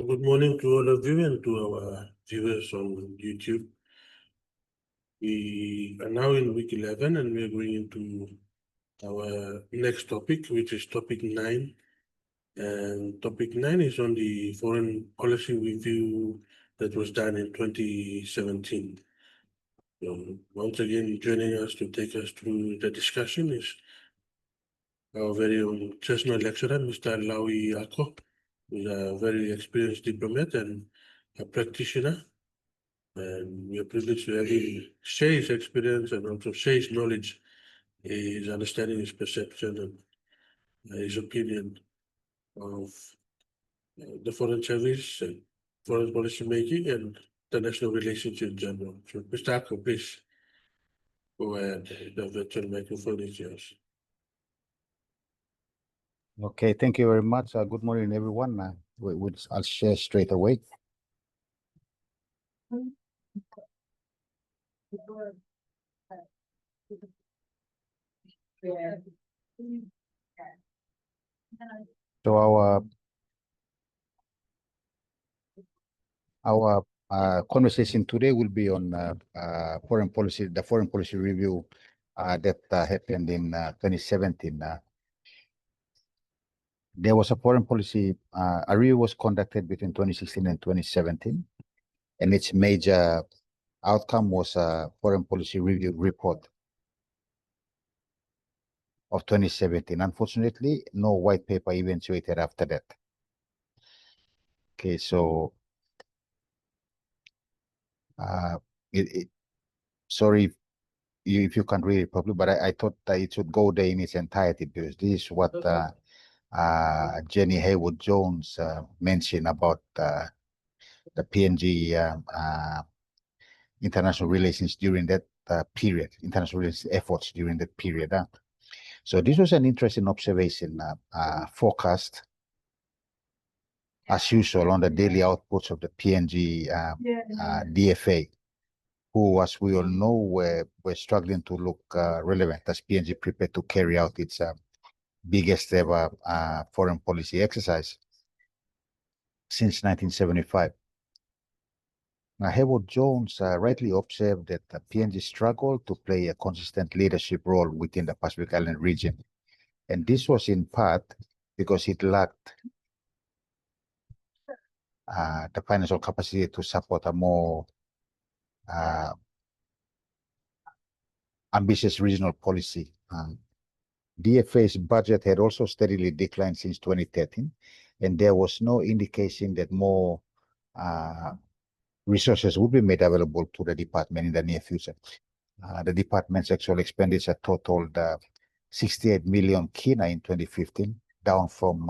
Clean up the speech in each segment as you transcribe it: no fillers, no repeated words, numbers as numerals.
Good morning to all of you and to our viewers on YouTube. We are now in week 11 and we are going into our next topic, which is topic 9. And topic 9 is on the foreign policy review that was done in 2017. Once again, joining us to take us through the discussion is our very own Chestnut lecturer, Mr. Lawi Ako, who is a very experienced diplomat and a practitioner. And we are privileged to have him share his experience and also share his knowledge, his understanding, his perception, and his opinion of the foreign service and foreign policy making and international relations in general. So, Mr. Ako, please go ahead. The virtual microphone is yours. Okay, thank you very much. Good morning, everyone. I'll share straight away. So our conversation today will be on foreign policy, the foreign policy review that happened in 2017. There was a foreign policy, a review was conducted between 2016 and 2017, and its major outcome was a foreign policy review report of 2017. Unfortunately, no white paper eventuated after that. Okay, so sorry if you can't read it properly, but I thought that it should go there in its entirety, because this is what Jenny Haywood Jones mentioned about the PNG international relations during that period, international relations efforts during that period. So this was an interesting observation, forecast as usual on the daily outputs of the PNG DFA, who, as we all know, were struggling to look relevant as PNG prepared to carry out its biggest ever foreign policy exercise since 1975. Now, Haywood Jones rightly observed that the PNG struggled to play a consistent leadership role within the Pacific Island region. And this was in part because it lacked the financial capacity to support a more ambitious regional policy. DFA's budget had also steadily declined since 2013, and there was no indication that more resources would be made available to the department in the near future. The department's actual expenditure totaled 68 million kina in 2015, down from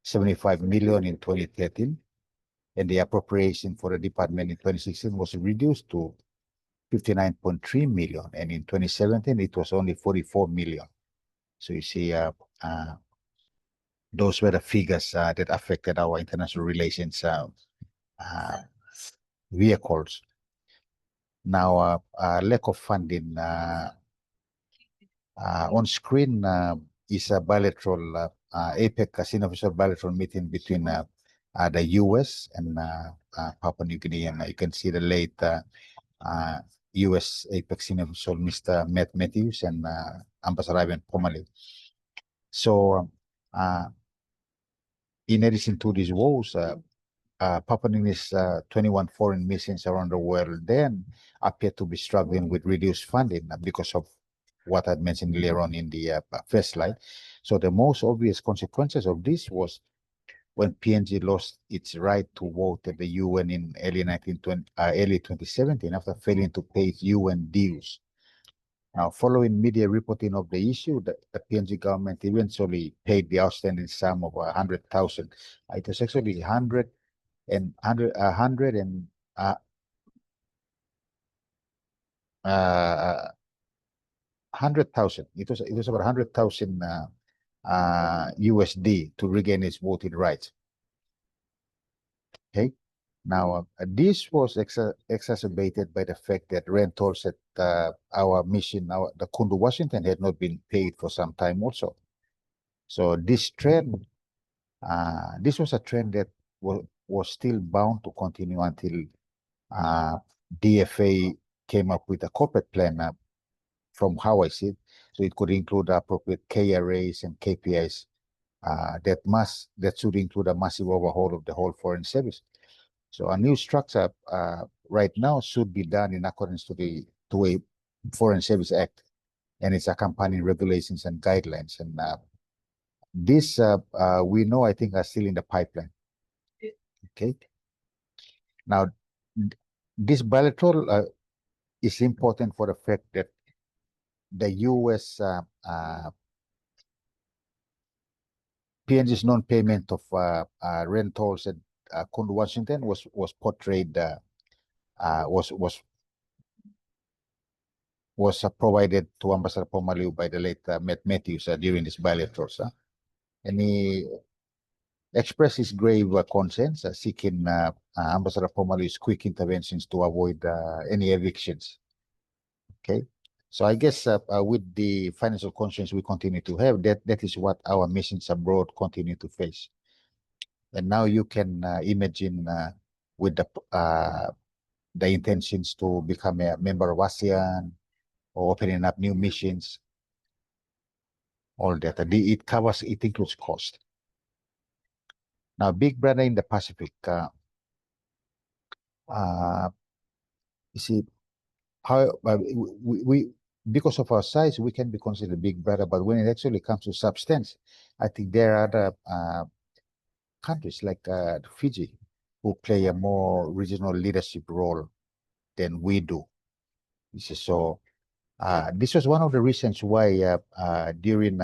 75 million in 2013. And the appropriation for the department in 2016 was reduced to 59.3 million. And in 2017, it was only 44 million. So you see, those were the figures that affected our international relations vehicles. Now, lack of funding on screen is a bilateral APEC, senior official bilateral meeting between the U.S. and Papua New Guinea, and you can see the late U.S. APEC senior official Mr. Matt Matthews and Ambassador Ivan Pomale. So, in addition to these woes, Papua New Guinea's 21 foreign missions around the world then appear to be struggling with reduced funding because of what I mentioned earlier on in the first slide. So the most obvious consequences of this was when PNG lost its right to vote at the UN in early 2017 after failing to pay its UN dues. Now, following media reporting of the issue, the PNG government eventually paid the outstanding sum of 100,000. It was actually 100,000. It was about 100,000 USD to regain its voting rights. Okay. Now, this was exacerbated by the fact that rentals at our mission, the Kundu, Washington, had not been paid for some time also. So this trend, this was a trend that was still bound to continue until DFA came up with a corporate plan from how I see it. So it could include appropriate KRAs and KPIs that should include a massive overhaul of the whole foreign service. So a new structure right now should be done in accordance to a Foreign Service Act and its accompanying regulations and guidelines. And this we know, I think, are still in the pipeline. Okay. Now, this bilateral is important for the fact that the U.S. PNG's non-payment of rentals at Kundu, Washington was portrayed was provided to Ambassador Pomaliu by the late Matt Matthews during this bilaterals. And he expressed his grave concerns, seeking Ambassador Pomaliu's quick interventions to avoid any evictions. Okay, so I guess with the financial constraints we continue to have, that is what our missions abroad continue to face. And now you can imagine with the intentions to become a member of ASEAN or opening up new missions, all that. It includes cost. Now, Big Brother in the Pacific, you see, how we because of our size, we can be considered Big Brother, but when it actually comes to substance, I think there are other countries like Fiji who play a more regional leadership role than we do. This is so. This was one of the reasons why during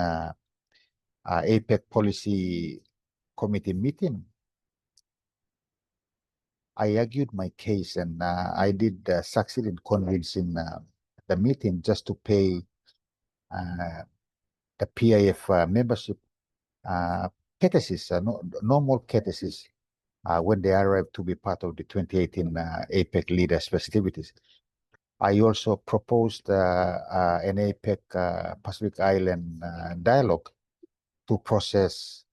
APEC policy committee meeting, I argued my case, and I did succeed in convincing the meeting just to pay the PIF membership courtesies, normal courtesies, when they arrived to be part of the 2018 APEC leaders festivities. I also proposed an APEC Pacific Island dialogue to process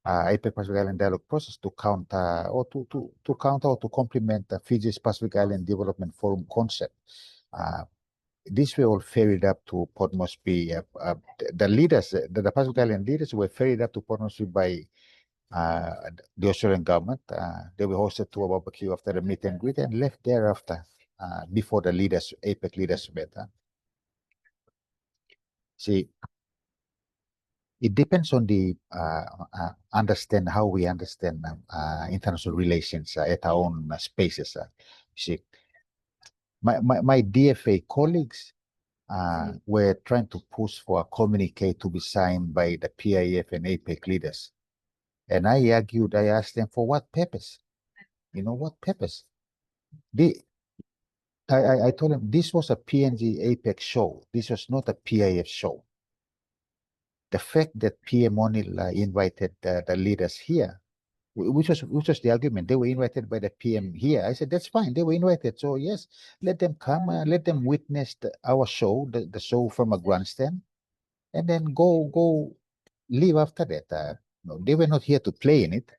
APEC Pacific Island dialogue process to counter or to counter or to complement Fiji's Pacific Island Development Forum concept. These were all ferried up to Port Moresby. The leaders, the Pacific Island leaders, were ferried up to Port Moresby by the Australian government. They were hosted to a barbecue after the meet and greet and left thereafter before the leaders, APEC leaders met. See, it depends on the understand how we understand international relations at our own spaces. See, my DFA colleagues were trying to push for a communique to be signed by the PIF and APEC leaders. And I asked them for what purpose? You know, what purpose? I told them this was a PNG APEC show. This was not a PIF show. The fact that PM O'Neill invited the leaders here, which was the argument, they were invited by the PM here. I said, that's fine, they were invited. So yes, let them come, let them witness our show, the show from a grandstand, and then go leave after that. No, they were not here to play in it.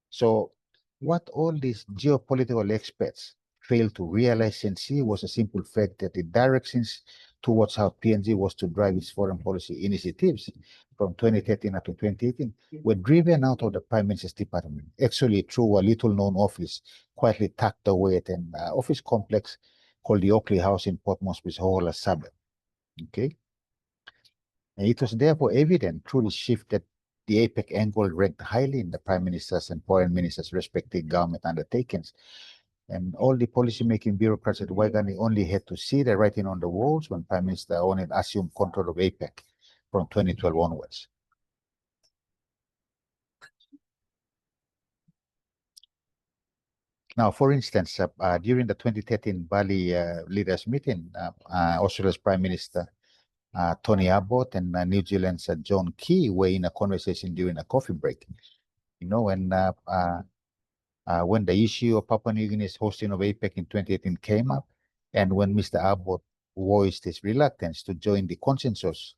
So what all these geopolitical experts failed to realize and see was a simple fact that the directions towards how PNG was to drive its foreign policy initiatives from 2013 up to 2018 were driven out of the Prime Minister's department, actually through a little-known office quietly tucked away at an office complex called the Oakley House in Port Moresby's Hohola suburb. Okay? And it was therefore evident through the shift that the APEC angle ranked highly in the Prime Minister's and Foreign Minister's respective government undertakings. And all the policy-making bureaucrats at Waigani only had to see the writing on the walls when Prime Minister O'Neill assumed control of APEC from 2012 onwards. Now, for instance, during the 2013 Bali leaders meeting, Australia's Prime Minister Tony Abbott and New Zealand's John Key were in a conversation during a coffee break. You know, when the issue of Papua New Guinea's hosting of APEC in 2018 came up, and when Mr. Abbott voiced his reluctance to join the consensus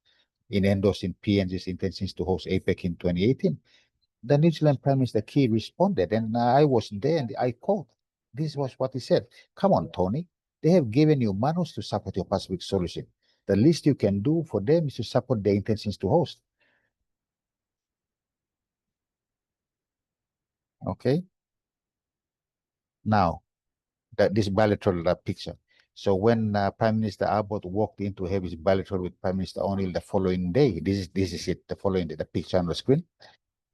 in endorsing PNG's intentions to host APEC in 2018, the New Zealand Prime Minister Key responded, and I was there, and I quote, this was what he said. Come on, Tony. They have given you manus to support your Pacific solution. The least you can do for them is to support their intentions to host. Okay. Now, this bilateral picture. So when Prime Minister Abbott walked in to have his bilateral with Prime Minister O'Neill the following day, this is it, the following day, the picture on the screen,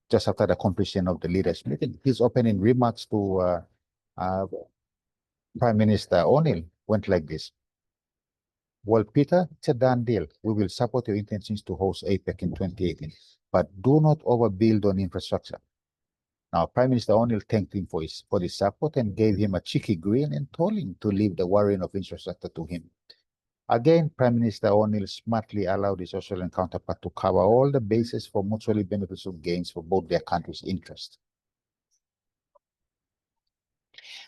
just after the completion of the leaders' meeting, his opening remarks to Prime Minister O'Neill went like this. Well, Peter, it's a done deal. We will support your intentions to host APEC in 2018, but do not overbuild on infrastructure. Now, Prime Minister O'Neill thanked him for his support and gave him a cheeky grin and told him to leave the worrying of infrastructure to him. Again, Prime Minister O'Neill smartly allowed his Australian counterpart to cover all the bases for mutually beneficial gains for both their countries' interests.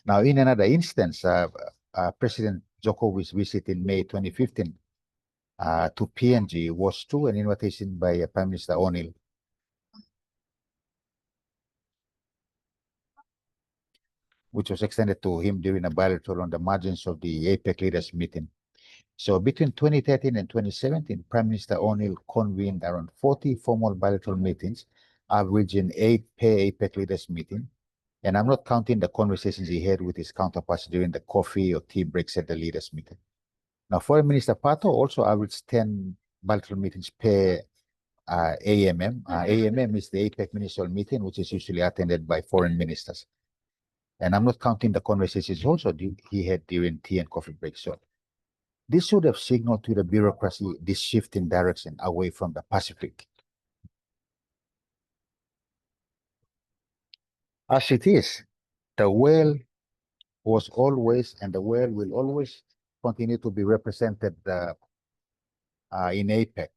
Now, in another instance, President Jokowich's visit in May 2015 to PNG was through an invitation by Prime Minister O'Neill, which was extended to him during a bilateral on the margins of the APEC leaders meeting. So between 2013 and 2017, Prime Minister O'Neill convened around 40 formal bilateral meetings, averaging 8 per APEC leaders meeting. And I'm not counting the conversations he had with his counterparts during the coffee or tea breaks at the leaders meeting. Now, Foreign Minister Pato also averaged 10 bilateral meetings per AMM. AMM is the APEC ministerial meeting, which is usually attended by foreign ministers. And I'm not counting the conversations also he had during tea and coffee breaks. So this should have signaled to the bureaucracy this shift in direction away from the Pacific. As it is, the whale was always, and the whale will always continue to be represented in APEC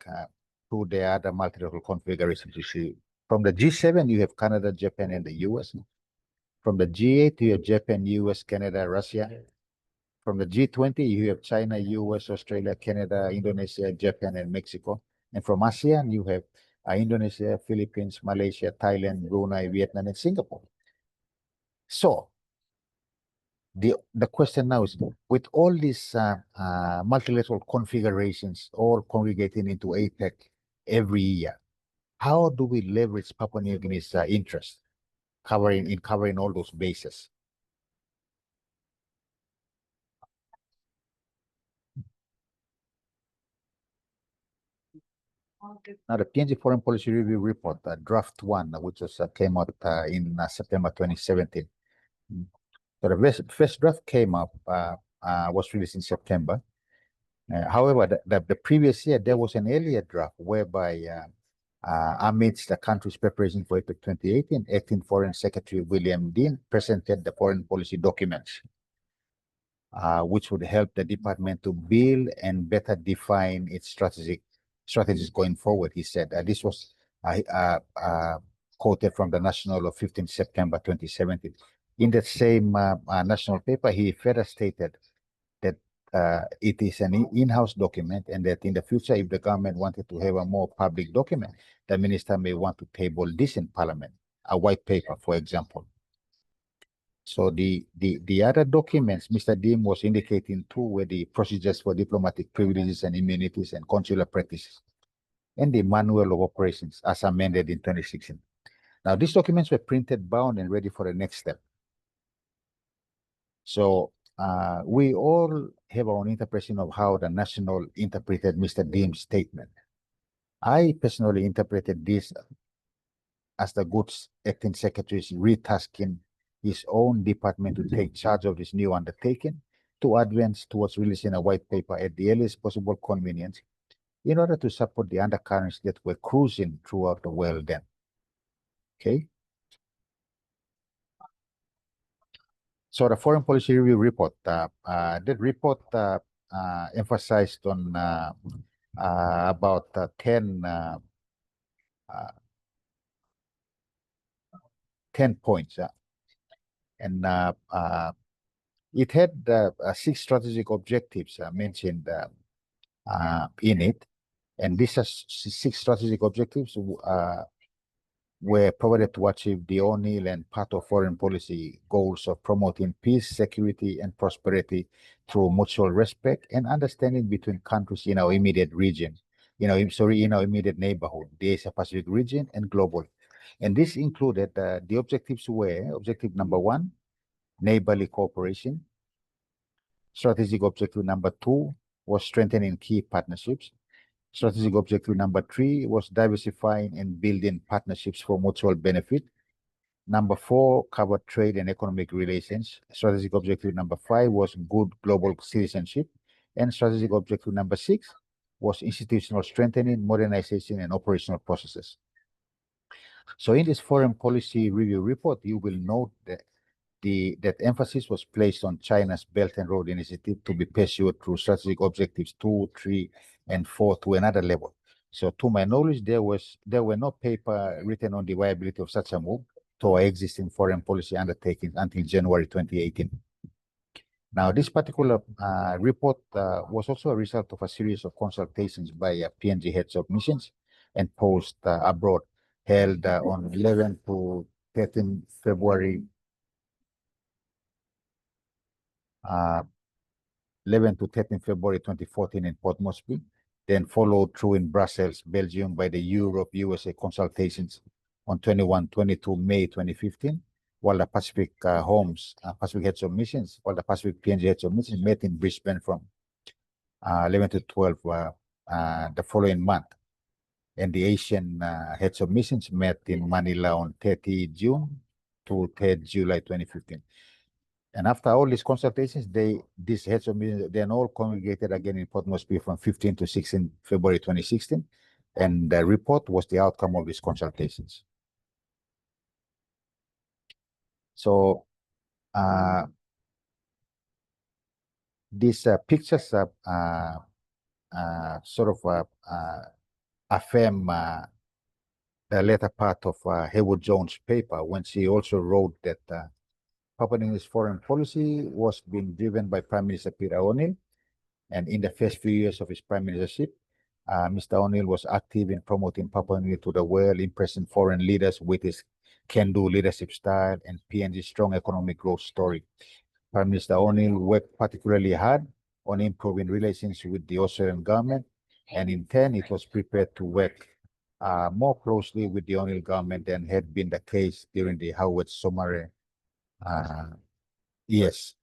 through the other multilateral configurations you see. From the G7, you have Canada, Japan, and the US. From the G8, you have Japan, US, Canada, Russia. From the G20, you have China, US, Australia, Canada, Indonesia, Japan, and Mexico. And from ASEAN, you have Indonesia, Philippines, Malaysia, Thailand, Brunei, Vietnam, and Singapore. So the question now is, with all these multilateral configurations all congregating into APEC every year, how do we leverage Papua New Guinea's interest covering all those bases? Now, the PNG Foreign Policy Review Report, Draft 1, which was came out in September 2017. So the first draft came up, was released in September. However, the previous year, there was an earlier draft whereby amidst the country's preparation for APEC 2018, Acting Foreign Secretary William Dean presented the foreign policy documents, which would help the department to build and better define its strategies going forward. He said this was quoted from the National of 15 September 2017. In that same national paper, he further stated that it is an in-house document, and that in the future, if the government wanted to have a more public document, the minister may want to table this in Parliament, a white paper, for example. So the other documents Mr. Dean was indicating too were the procedures for diplomatic privileges and immunities and consular practices, and the manual of operations as amended in 2016. Now, these documents were printed, bound, and ready for the next step. So we all have our own interpretation of how the National interpreted Mr. Dean's statement. I personally interpreted this as the Goods Acting Secretary's retasking his own department to take charge of this new undertaking to advance towards releasing a white paper at the earliest possible convenience in order to support the undercurrents that were cruising throughout the world then. Okay. So the Foreign Policy Review report, that report emphasized on about 10 points. And it had 6 strategic objectives mentioned in it. And these are 6 strategic objectives were provided to achieve the O'Neill and part of foreign policy goals of promoting peace, security, and prosperity through mutual respect and understanding between countries in our immediate region, in our immediate neighborhood, the Asia Pacific region, and global. And this included the objectives were objective number one, neighborly cooperation. Strategic objective number two was strengthening key partnerships. Strategic objective number three was diversifying and building partnerships for mutual benefit. Number four covered trade and economic relations. Strategic objective number five was good global citizenship. And strategic objective number six was institutional strengthening, modernization, and operational processes. So in this foreign policy review report, you will note that that emphasis was placed on China's Belt and Road Initiative to be pursued through strategic objectives 2, 3, and 4 to another level. So to my knowledge, there were no paper written on the viability of such a move to our existing foreign policy undertakings until January 2018. Now, this particular report was also a result of a series of consultations by PNG heads of missions and posts abroad held on 11 to 13 February 11 to 13 February 2014 in Port Moresby, then followed through in Brussels, Belgium by the Europe USA consultations on 21-22 May 2015, while the Pacific Pacific heads of missions, while the Pacific PNG heads of missions met in Brisbane from 11 to 12 the following month. And the Asian heads of missions met in Manila on 30 June to 3rd July 2015. And after all these consultations, these heads of missions, then all congregated again in Port Moresby from 15 to 16 February 2016. And the report was the outcome of these consultations. So these pictures sort of affirm the latter part of Haywood Jones' paper when she also wrote that Papua New Guinea's foreign policy was being driven by Prime Minister Peter O'Neill, and in the first few years of his prime ministership, Mr. O'Neill was active in promoting Papua New Guinea to the world, impressing foreign leaders with his can-do leadership style and PNG's strong economic growth story. Prime Minister O'Neill worked particularly hard on improving relations with the Australian government, and in turn, it was prepared to work more closely with the O'Neill government than had been the case during the Howard Somare years.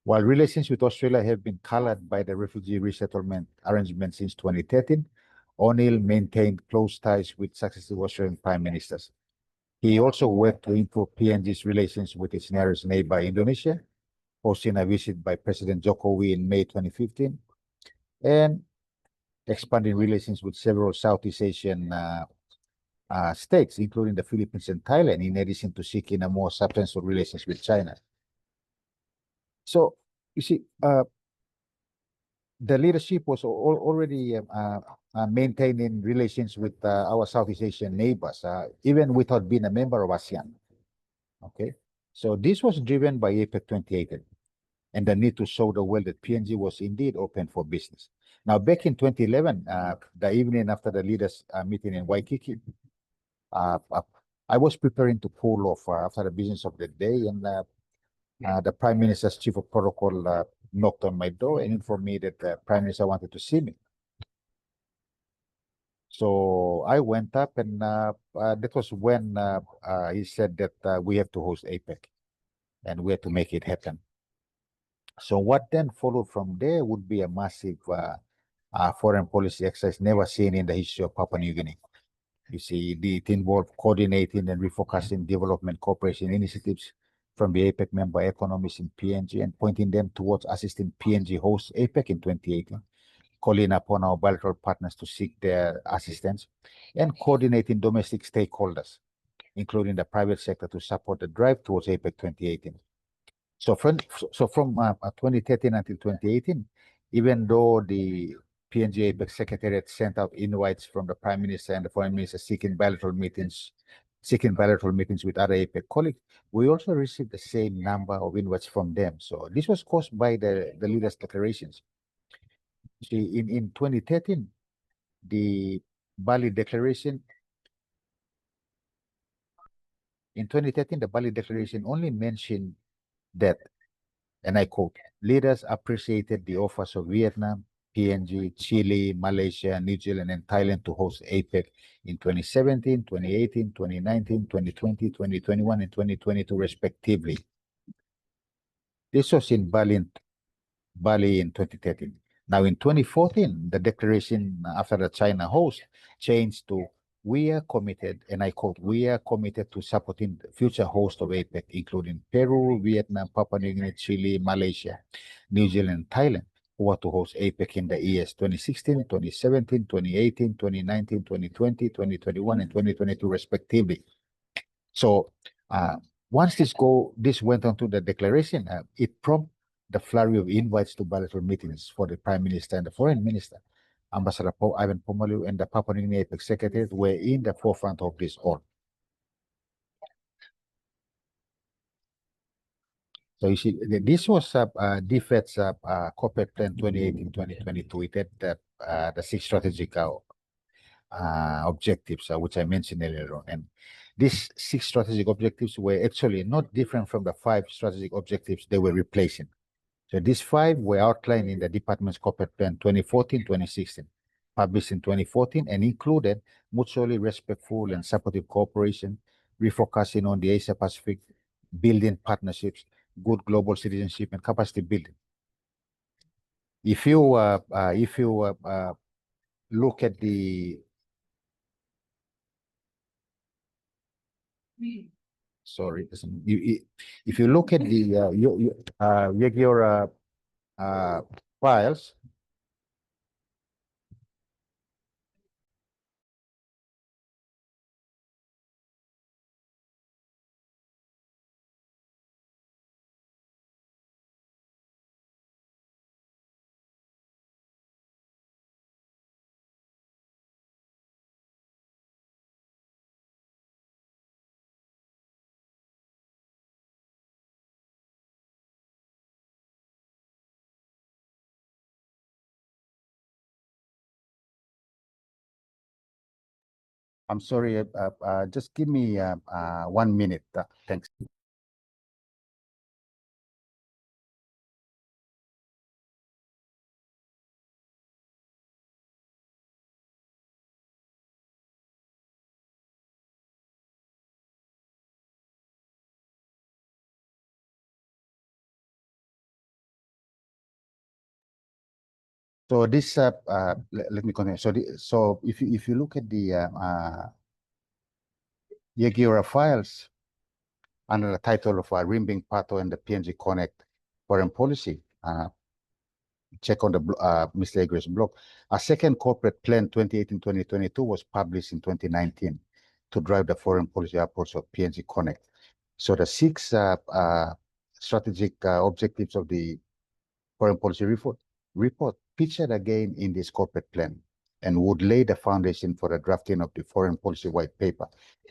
While relations with Australia have been colored by the refugee resettlement arrangement since 2013, O'Neill maintained close ties with successive Australian prime ministers. He also worked to improve PNG's relations with its nearest neighbor, Indonesia, hosting a visit by President Jokowi in May 2015, and expanding relations with several Southeast Asian states, including the Philippines and Thailand, in addition to seeking a more substantial relations with China. So, you see, the leadership was already maintaining relations with our Southeast Asian neighbors, even without being a member of ASEAN. Okay, so this was driven by APEC 2018 and the need to show the world that PNG was indeed open for business. Now, back in 2011, the evening after the leaders meeting in Waikiki, I was preparing to pull off after the business of the day, and the Prime Minister's Chief of Protocol knocked on my door and informed me that the Prime Minister wanted to see me. So I went up, and that was when he said that we have to host APEC and we have to make it happen. So what then followed from there would be a massive foreign policy exercise never seen in the history of Papua New Guinea. You see, it involved coordinating and refocusing development cooperation initiatives from the APEC member economies in PNG and pointing them towards assisting PNG host APEC in 2018, calling upon our bilateral partners to seek their assistance, and coordinating domestic stakeholders, including the private sector, to support the drive towards APEC 2018. So from 2013 until 2018, even though the PNG APEC Secretariat sent out invites from the Prime Minister and the Foreign Minister seeking bilateral meetings with other APEC colleagues, we also received the same number of invites from them. So this was caused by the leaders' declarations. See, in 2013, the Bali Declaration In 2013, the Bali Declaration only mentioned that, and I quote, leaders appreciated the offers of Vietnam, PNG, Chile, Malaysia, New Zealand, and Thailand to host APEC in 2017, 2018, 2019, 2020, 2021, and 2022, respectively. This was in Bali in 2013. Now, in 2014, the declaration after the China host changed to, we are committed, and I quote, we are committed to supporting the future host of APEC, including Peru, Vietnam, Papua New Guinea, Chile, Malaysia, New Zealand, Thailand, who are to host APEC in the years 2016, 2017, 2018, 2019, 2020, 2021, and 2022, respectively. So once this went on to the declaration, it prompted the flurry of invites to bilateral meetings for the Prime Minister and the Foreign Minister. Ambassador Ivan Pomolu and the Papua New Guinea APEC Secretary were in the forefront of this all. So you see, this was DFED's corporate plan 2018-2022. It had the 6 strategic objectives, which I mentioned earlier on. And these 6 strategic objectives were actually not different from the 5 strategic objectives they were replacing. So these 5 were outlined in the department's corporate plan 2014-2016, published in 2014, and included mutually respectful and supportive cooperation, refocusing on the Asia-Pacific, building partnerships, good global citizenship, and capacity building. If you look at the sorry, if you look at the your files, I'm sorry, just give me 1 minute. Thanks. So this, let me continue. So if you look at the Yagira files under the title of Rimbing Pato and the PNG Connect Foreign Policy, check on the Mr. Yagiro's blog. A second corporate plan 2018-2022 was published in 2019 to drive the foreign policy approach of PNG Connect. So the 6 strategic objectives of the foreign policy report featured again in this corporate plan and would lay the foundation for the drafting of the foreign policy white paper,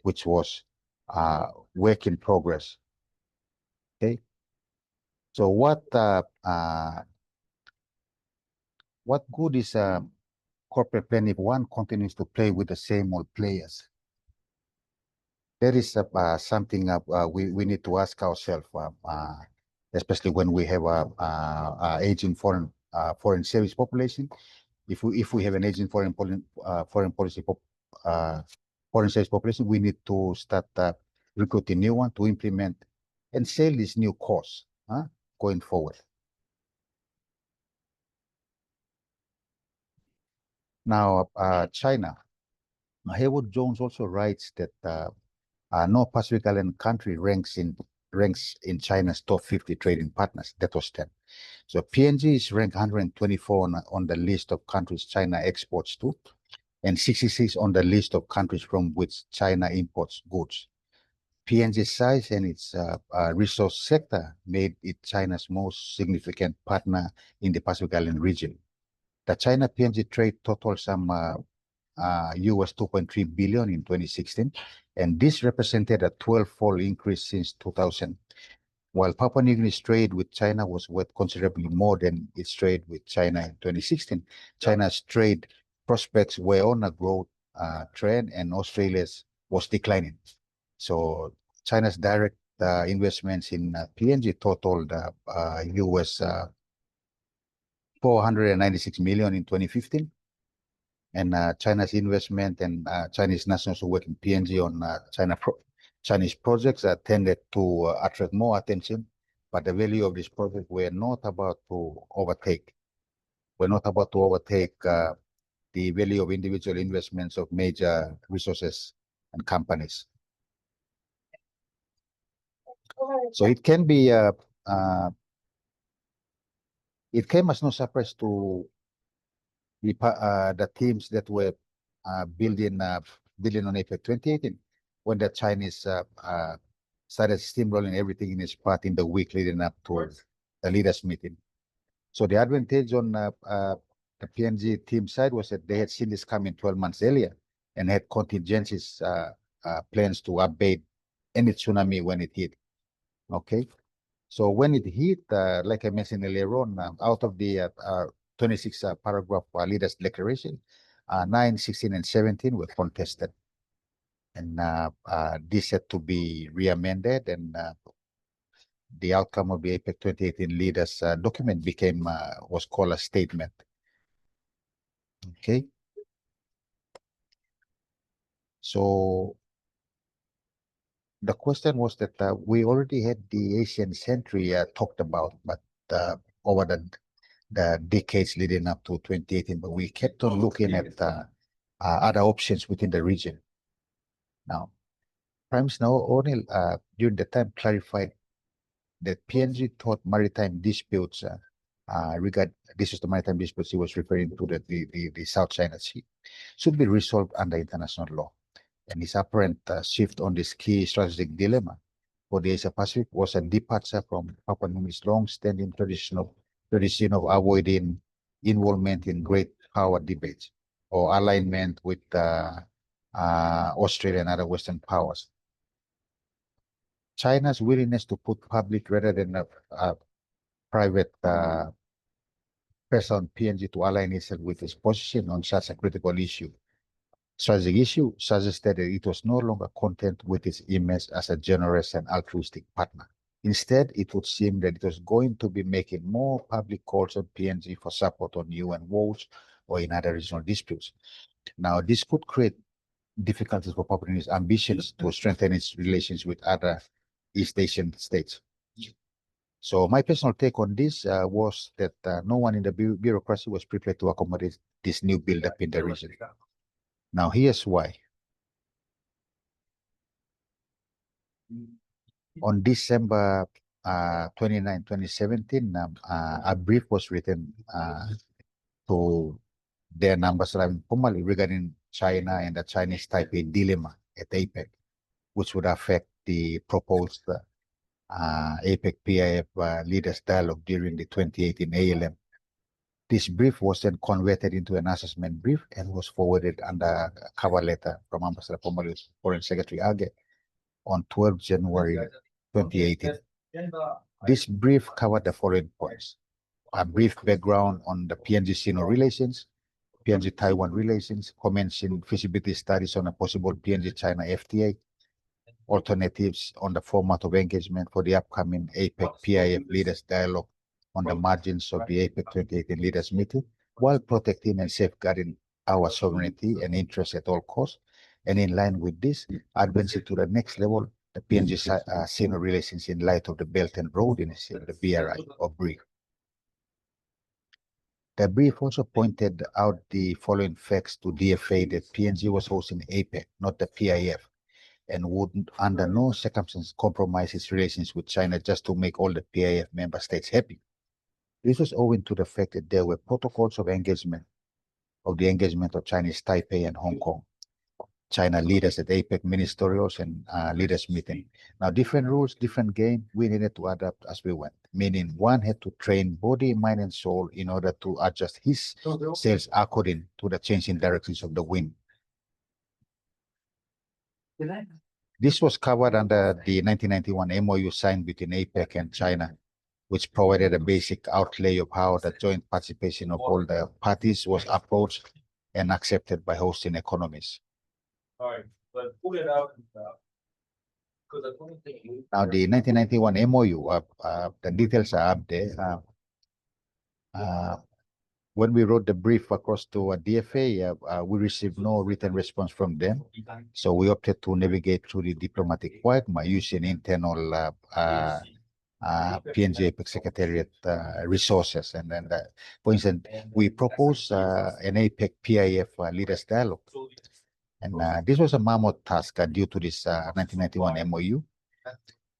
which was work in progress. Okay. So what good is a corporate plan if one continues to play with the same old players? That is something we need to ask ourselves, especially when we have a aging foreign service population. If we have an aging foreign policy foreign service population, we need to start recruiting new one to implement and sail this new course going forward. Now, China. Haywood Jones also writes that no Pacific Island country ranks in China's top 50 trading partners. That was 10. So PNG is ranked 124 on the list of countries China exports to, and 66 on the list of countries from which China imports goods. PNG's size and its resource sector made it China's most significant partner in the Pacific Island region. The China-PNG trade totaled some US 2.3 billion in 2016, and this represented a 12-fold increase since 2000. While Papua New Guinea's trade with China was worth considerably more than its trade with China in 2016, China's trade prospects were on a growth trend, and Australia's was declining. So China's direct investments in PNG totaled US 496 million in 2015. And China's investment and Chinese nationals who work in PNG on Chinese projects tended to attract more attention, but the value of this project were not about to overtake. We're not about to overtake the value of individual investments of major resources and companies. So it can be, it came as no surprise to the teams that were building on APEC 2018 when the Chinese started steamrolling everything in its path in the week leading up to the leaders meeting. So the advantage on the PNG team side was that they had seen this coming 12 months earlier and had contingencies plans to abate any tsunami when it hit. Okay, so when it hit, like I mentioned earlier on, out of the 26 paragraph leaders declaration, 9, 16, and 17 were contested. And this had to be re-amended, and the outcome of the APEC 2018 leaders document became, was called a statement. Okay. So the question was that we already had the Asian century talked about, but over the decades leading up to 2018, but we kept on looking at other options within the region. Now, Prime Minister O'Neill during the time clarified that PNG thought maritime disputes this is the maritime disputes he was referring to, the South China Sea, should be resolved under international law. And his apparent shift on this key strategic dilemma for the Asia Pacific was a departure from Papua New Guinea's long-standing tradition of avoiding involvement in great power debates or alignment with Australia and other Western powers. China's willingness to put public rather than a private pressure on PNG to align itself with its position on such a critical issue. Strategic issue suggested that it was no longer content with its image as a generous and altruistic partner. Instead, it would seem that it was going to be making more public calls on PNG for support on UN wars or in other regional disputes. Now, this could create difficulties for Papua New Guinea's ambitions to strengthen its relations with other East Asian states. So my personal take on this was that no one in the bureaucracy was prepared to accommodate this new build-up in the region. Now, here's why. On December 29, 2017, a brief was written to their ambassador formally regarding China and the Chinese Taipei dilemma at APEC, which would affect the proposed APEC PIF leaders dialogue during the 2018 ALM. This brief was then converted into an assessment brief and was forwarded under a cover letter from Ambassador Pomalu's Foreign Secretary Age on 12 January 2018. This brief covered the following points: a brief background on the PNG-Sino relations, PNG-Taiwan relations, commencing feasibility studies on a possible PNG-China FTA, alternatives on the format of engagement for the upcoming APEC PIF leaders dialogue on the margins of the APEC 2018 leaders meeting, while protecting and safeguarding our sovereignty and interests at all costs. And in line with this, advancing to the next level, the PNG-Sino relations in light of the Belt and Road Initiative, the BRI or brief. The brief also pointed out the following facts to DFA: that PNG was hosting APEC, not the PIF, and would under no circumstances compromise its relations with China just to make all the PIF member states happy. This was owing to the fact that there were protocols of engagement, of the engagement of Chinese Taipei and Hong Kong, China leaders at APEC ministerials and leaders meeting. Now, different rules, different game, we needed to adapt as we went, meaning one had to train body, mind, and soul in order to adjust his sails according to the changing directions of the wind. This was covered under the 1991 MOU signed between APEC and China, which provided a basic outlay of how the joint participation of all the parties was approached and accepted by hosting economies. All right, but pull it out. Now, the 1991 MOU, the details are up there. When we wrote the brief across to DFA, we received no written response from them. So we opted to navigate through the diplomatic quagmire using internal PNG APEC Secretariat resources. And then, for instance, we proposed an APEC PIF leaders dialogue. And this was a mammoth task due to this 1991 MOU.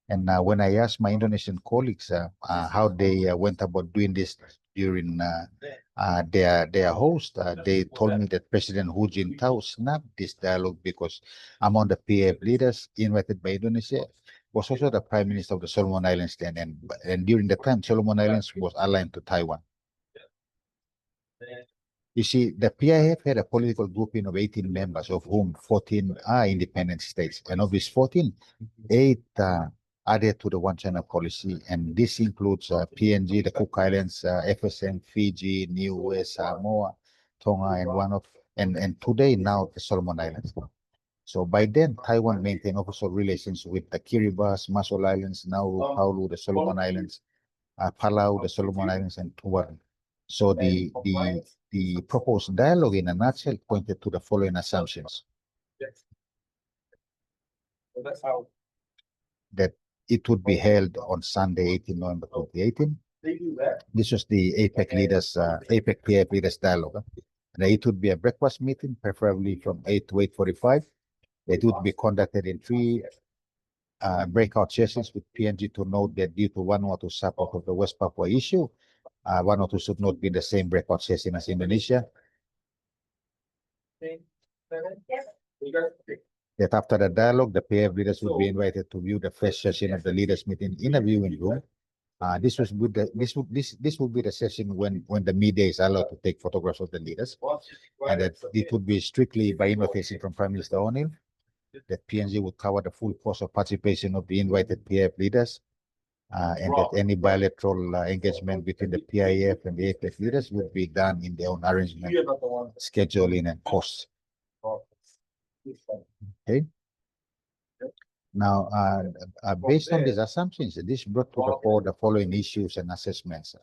And when I asked my Indonesian colleagues how they went about doing this during their host, they told me that President Hu Jintao snapped this dialogue because among the PF leaders invited by Indonesia was also the Prime Minister of the Solomon Islands then. And during the time, Solomon Islands was aligned to Taiwan. You see, the PIF had a political grouping of 18 members, of whom 14 are independent states. And of these 14, 8 added to the One China policy. And this includes PNG, the Cook Islands, FSM, Fiji, Niue, Samoa, Tonga, and today now the Solomon Islands. So by then, Taiwan maintained official relations with the Kiribati, Marshall Islands, Nauru, Palau, the Solomon Islands, Palau, the Solomon Islands, and Tuvalu. So the proposed dialogue in a nutshell pointed to the following assumptions. That it would be held on Sunday, 18 November 2018. This was the APEC leaders, APEC PF leaders dialogue. And it would be a breakfast meeting, preferably from 8 to 8:45. It would be conducted in 3 breakout sessions with PNG to note that due to Vanuatu support of the West Papua issue, Vanuatu should not be in the same breakout session as Indonesia. That after the dialogue, the PF leaders would be invited to view the first session of the leaders meeting in a viewing room. This would be the session when the media is allowed to take photographs of the leaders, and that it would be strictly by invitation from Prime Minister O'Neill. That PNG would cover the full cost of participation of the invited PF leaders, and that any bilateral engagement between the PIF and the APEC leaders would be done in their own arrangement, scheduling, and costs. Okay. Now, based on these assumptions, this brought to the fore the following issues and assessments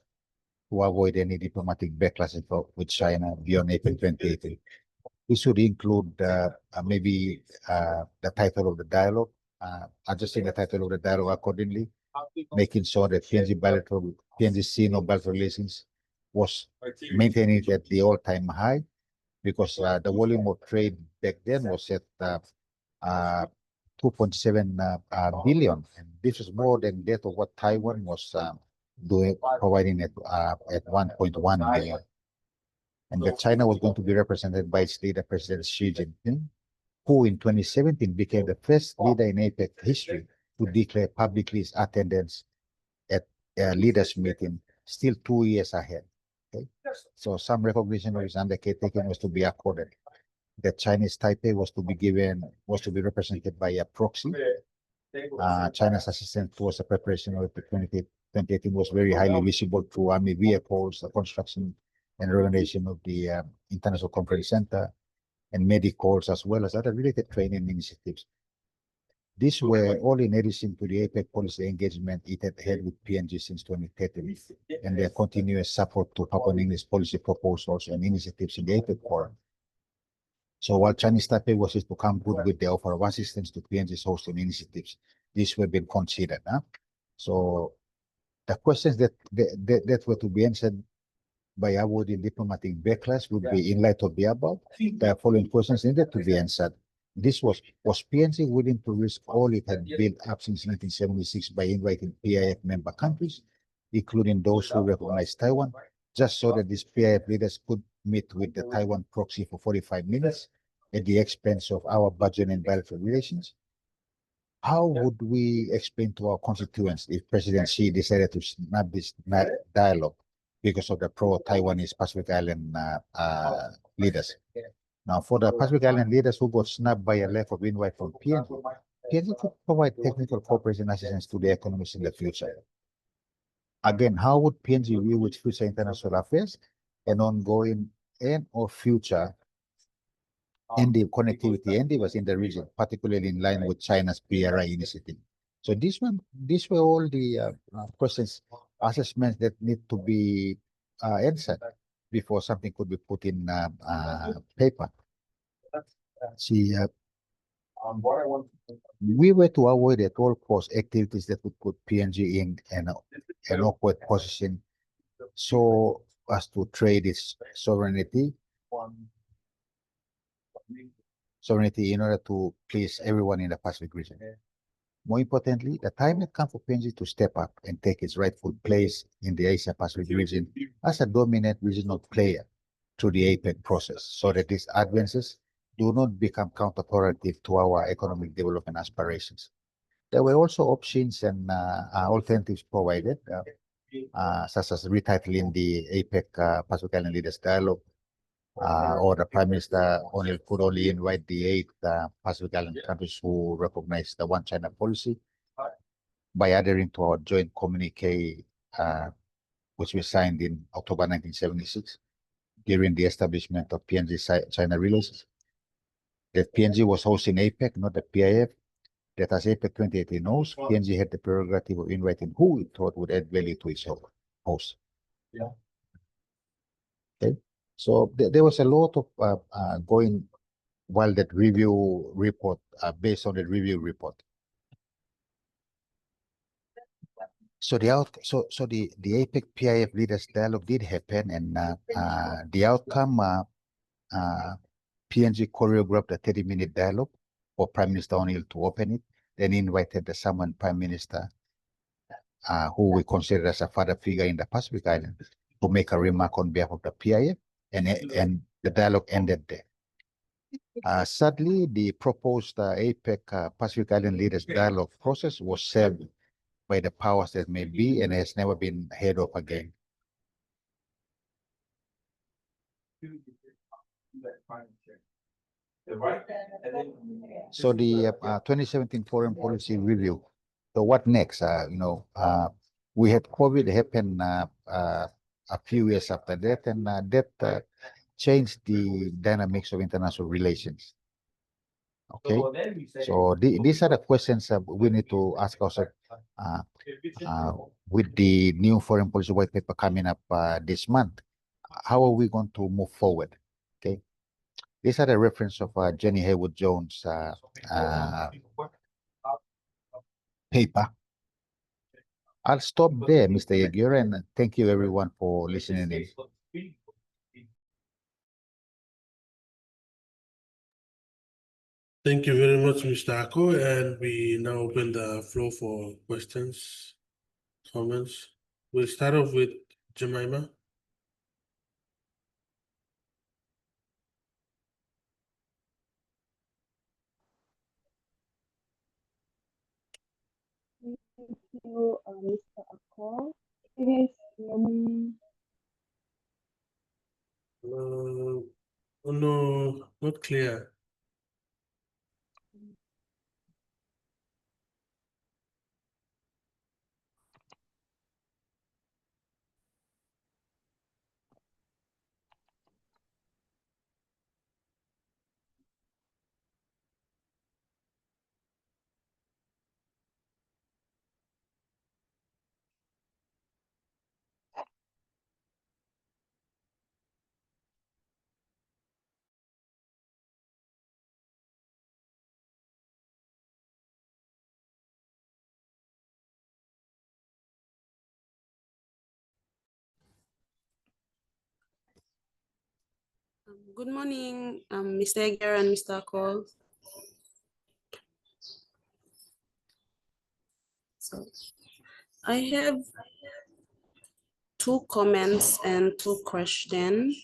to avoid any diplomatic backlash with China beyond APEC 2018. This would include maybe the title of the dialogue, adjusting the title of the dialogue accordingly, making sure that PNG-Sino bilateral relations was maintaining at the all-time high, because the volume of trade back then was at 2.7 billion, and this is more than that of what Taiwan was providing at 1.1 billion. And that China was going to be represented by its leader, President Xi Jinping, who in 2017 became the first leader in APEC history to declare publicly his attendance at a leaders meeting, still 2 years ahead. Okay? So some recognition of his undertaking was to be accorded. The Chinese Taipei was to be represented by a proxy. China's assistance towards the preparation of the 2018 was very highly visible through army vehicles, the construction and renovation of the International Conference Center, and medicals, as well as other related training initiatives. These were all in addition to the APEC policy engagement it had had with PNG since 2013, and their continuous support to Papua New Guinea's policy proposals and initiatives in the APEC forum. So while Chinese Taipei was to come good with the offer of assistance to PNG's hosting initiatives, these were being considered. So the questions that were to be answered by avoiding diplomatic backlash would be, in light of the above, the following questions needed to be answered. This was PNG willing to risk all it had built up since 1976 by inviting PIF member countries, including those who recognized Taiwan, just so that these PIF leaders could meet with the Taiwan proxy for 45 minutes at the expense of our budget and bilateral relations? How would we explain to our constituents if President Xi decided to snap this dialogue because of the pro-Taiwanese Pacific Island leaders? Now, for the Pacific Island leaders who got snapped by a lack of invite from PNG could provide technical cooperation assistance to the economies in the future. Again, how would PNG view its future international affairs and ongoing and or future and the connectivity endeavors in the region, particularly in line with China's BRI initiative. So these were all the questions, assessments that need to be answered before something could be put in paper. See, we were to avoid at all costs activities that would put PNG in an awkward position, so as to trade its sovereignty in order to please everyone in the Pacific region. More importantly, the time had come for PNG to step up and take its rightful place in the Asia-Pacific region as a dominant regional player through the APEC process, so that these advances do not become counterproductive to our economic development aspirations. There were also options and alternatives provided, such as retitling the APEC Pacific Island Leaders Dialogue, or the Prime Minister could only invite the 8 Pacific Island countries who recognize the One China policy by adhering to our joint communique, which we signed in October 1976 during the establishment of PNG-China relations. That PNG was hosting APEC, not the PIF. That as APEC 2018 knows, PNG had the prerogative of inviting who it thought would add value to its host. Yeah. Okay. So there was a lot of going while that review report, based on the review report. So the APEC PIF leaders dialogue did happen, and the outcome, PNG choreographed a 30-minute dialogue for Prime Minister O'Neill to open it, then invited the summoned Prime Minister, who we consider as a father figure in the Pacific Island, to make a remark on behalf of the PIF, and the dialogue ended there. Sadly, the proposed APEC Pacific Island Leaders Dialogue process was served by the powers that may be and has never been heard of again. So the 2017 Foreign Policy Review. So what next? We had COVID happen a few years after that, and that changed the dynamics of international relations. Okay, so these are the questions we need to ask ourselves with the new foreign policy white paper coming up this month. How are we going to move forward? Okay, these are the reference of Jenny Haywood Jones paper. I'll stop there, Mr. Yagur, and thank you everyone for listening in. Thank you very much, Mr. Ako, and we now open the floor for questions, comments. We'll start off with Jemima. Thank you, Mr. Ako. Can you guys hear me? Oh no, not clear. Good morning, Mr. Yagur and Mr. Ako. So I have 2 comments and 2 questions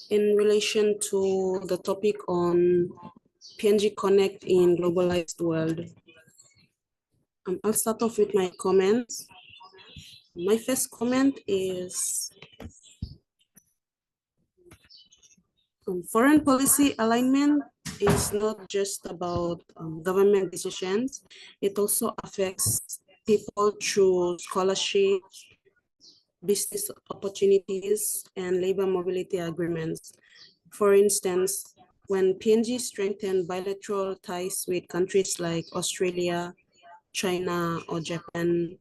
in relation to the topic on PNG Connect in globalized world. I'll start off with my comments. My first comment is foreign policy alignment is not just about government decisions. It also affects people through scholarship, business opportunities, and labor mobility agreements. For instance, when PNG strengthened bilateral ties with countries like Australia, China, or Japan,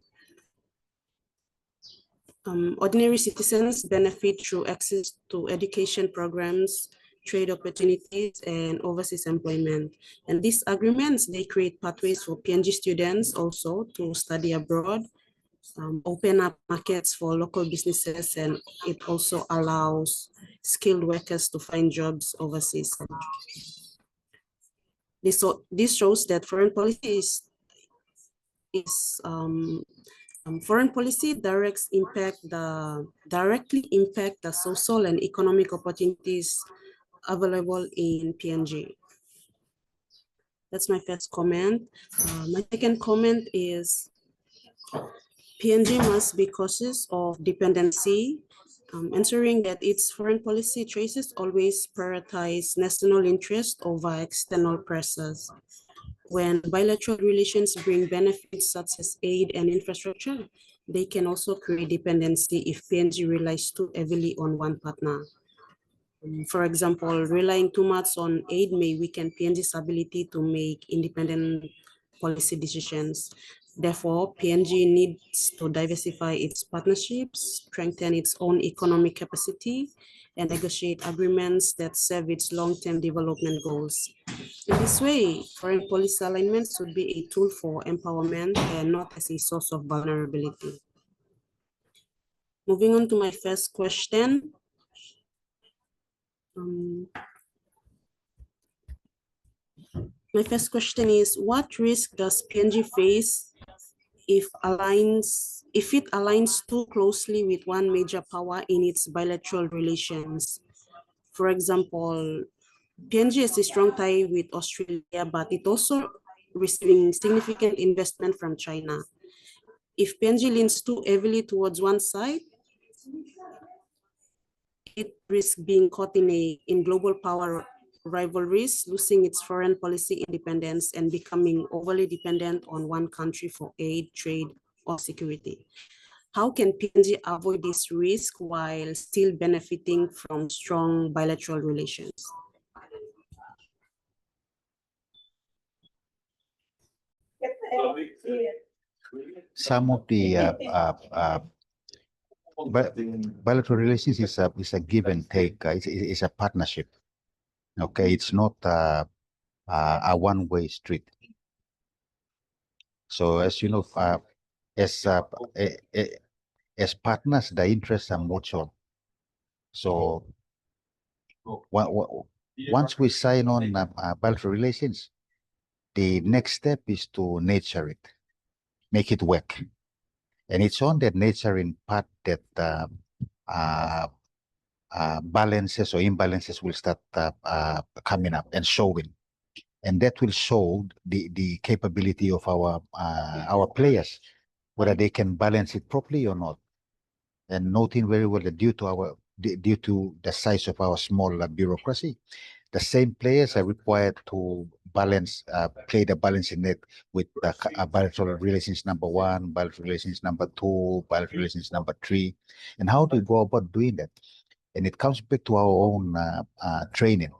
ordinary citizens benefit through access to education programs, trade opportunities, and overseas employment. And these agreements, they create pathways for PNG students also to study abroad, open up markets for local businesses, and it also allows skilled workers to find jobs overseas. This shows that foreign policy is foreign policy directly impact the social and economic opportunities available in PNG. That's my first comment. My second comment is PNG must be cautious of dependency, ensuring that its foreign policy choices always prioritize national interest over external pressures. When bilateral relations bring benefits such as aid and infrastructure, they can also create dependency if PNG relies too heavily on one partner. For example, relying too much on aid may weaken PNG's ability to make independent policy decisions. Therefore, PNG needs to diversify its partnerships, strengthen its own economic capacity, and negotiate agreements that serve its long-term development goals. In this way, foreign policy alignment should be a tool for empowerment and not as a source of vulnerability. Moving on to my first question. My first question is, what risk does PNG face if it aligns too closely with one major power in its bilateral relations? For example, PNG has a strong tie with Australia, but it also receiving significant investment from China. If PNG leans too heavily towards one side, it risks being caught in global power rivalries, losing its foreign policy independence and becoming overly dependent on one country for aid, trade, or security. How can PNG avoid this risk while still benefiting from strong bilateral relations? Some of the bilateral relations is a give and take. It's a partnership. Okay, it's not a one-way street. So as you know, as as partners, the interests are mutual. So once we sign on bilateral relations, the next step is to nurture it, make it work. And it's on that nurturing part that balances or imbalances will start coming up and showing. And that will show the capability of our players, whether they can balance it properly or not. And noting very well that due to the size of our small bureaucracy, the same players are required to balance, play the balancing net with bilateral relations number 1, bilateral relations number 2, bilateral relations number 3. And how do we go about doing that? And it comes back to our own training.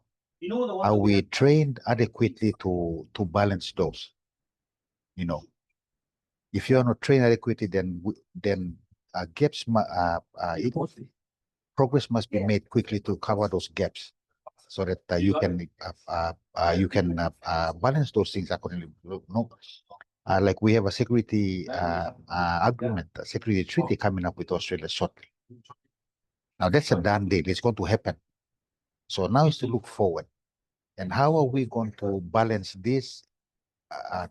Are we trained adequately to balance those? You know, if you are not trained adequately, then gaps, progress must be made quickly to cover those gaps, so that you can balance those things accordingly. No, like we have a security agreement, a security treaty coming up with Australia shortly. Now that's a done deal. It's going to happen. So now is to look forward. And how are we going to balance this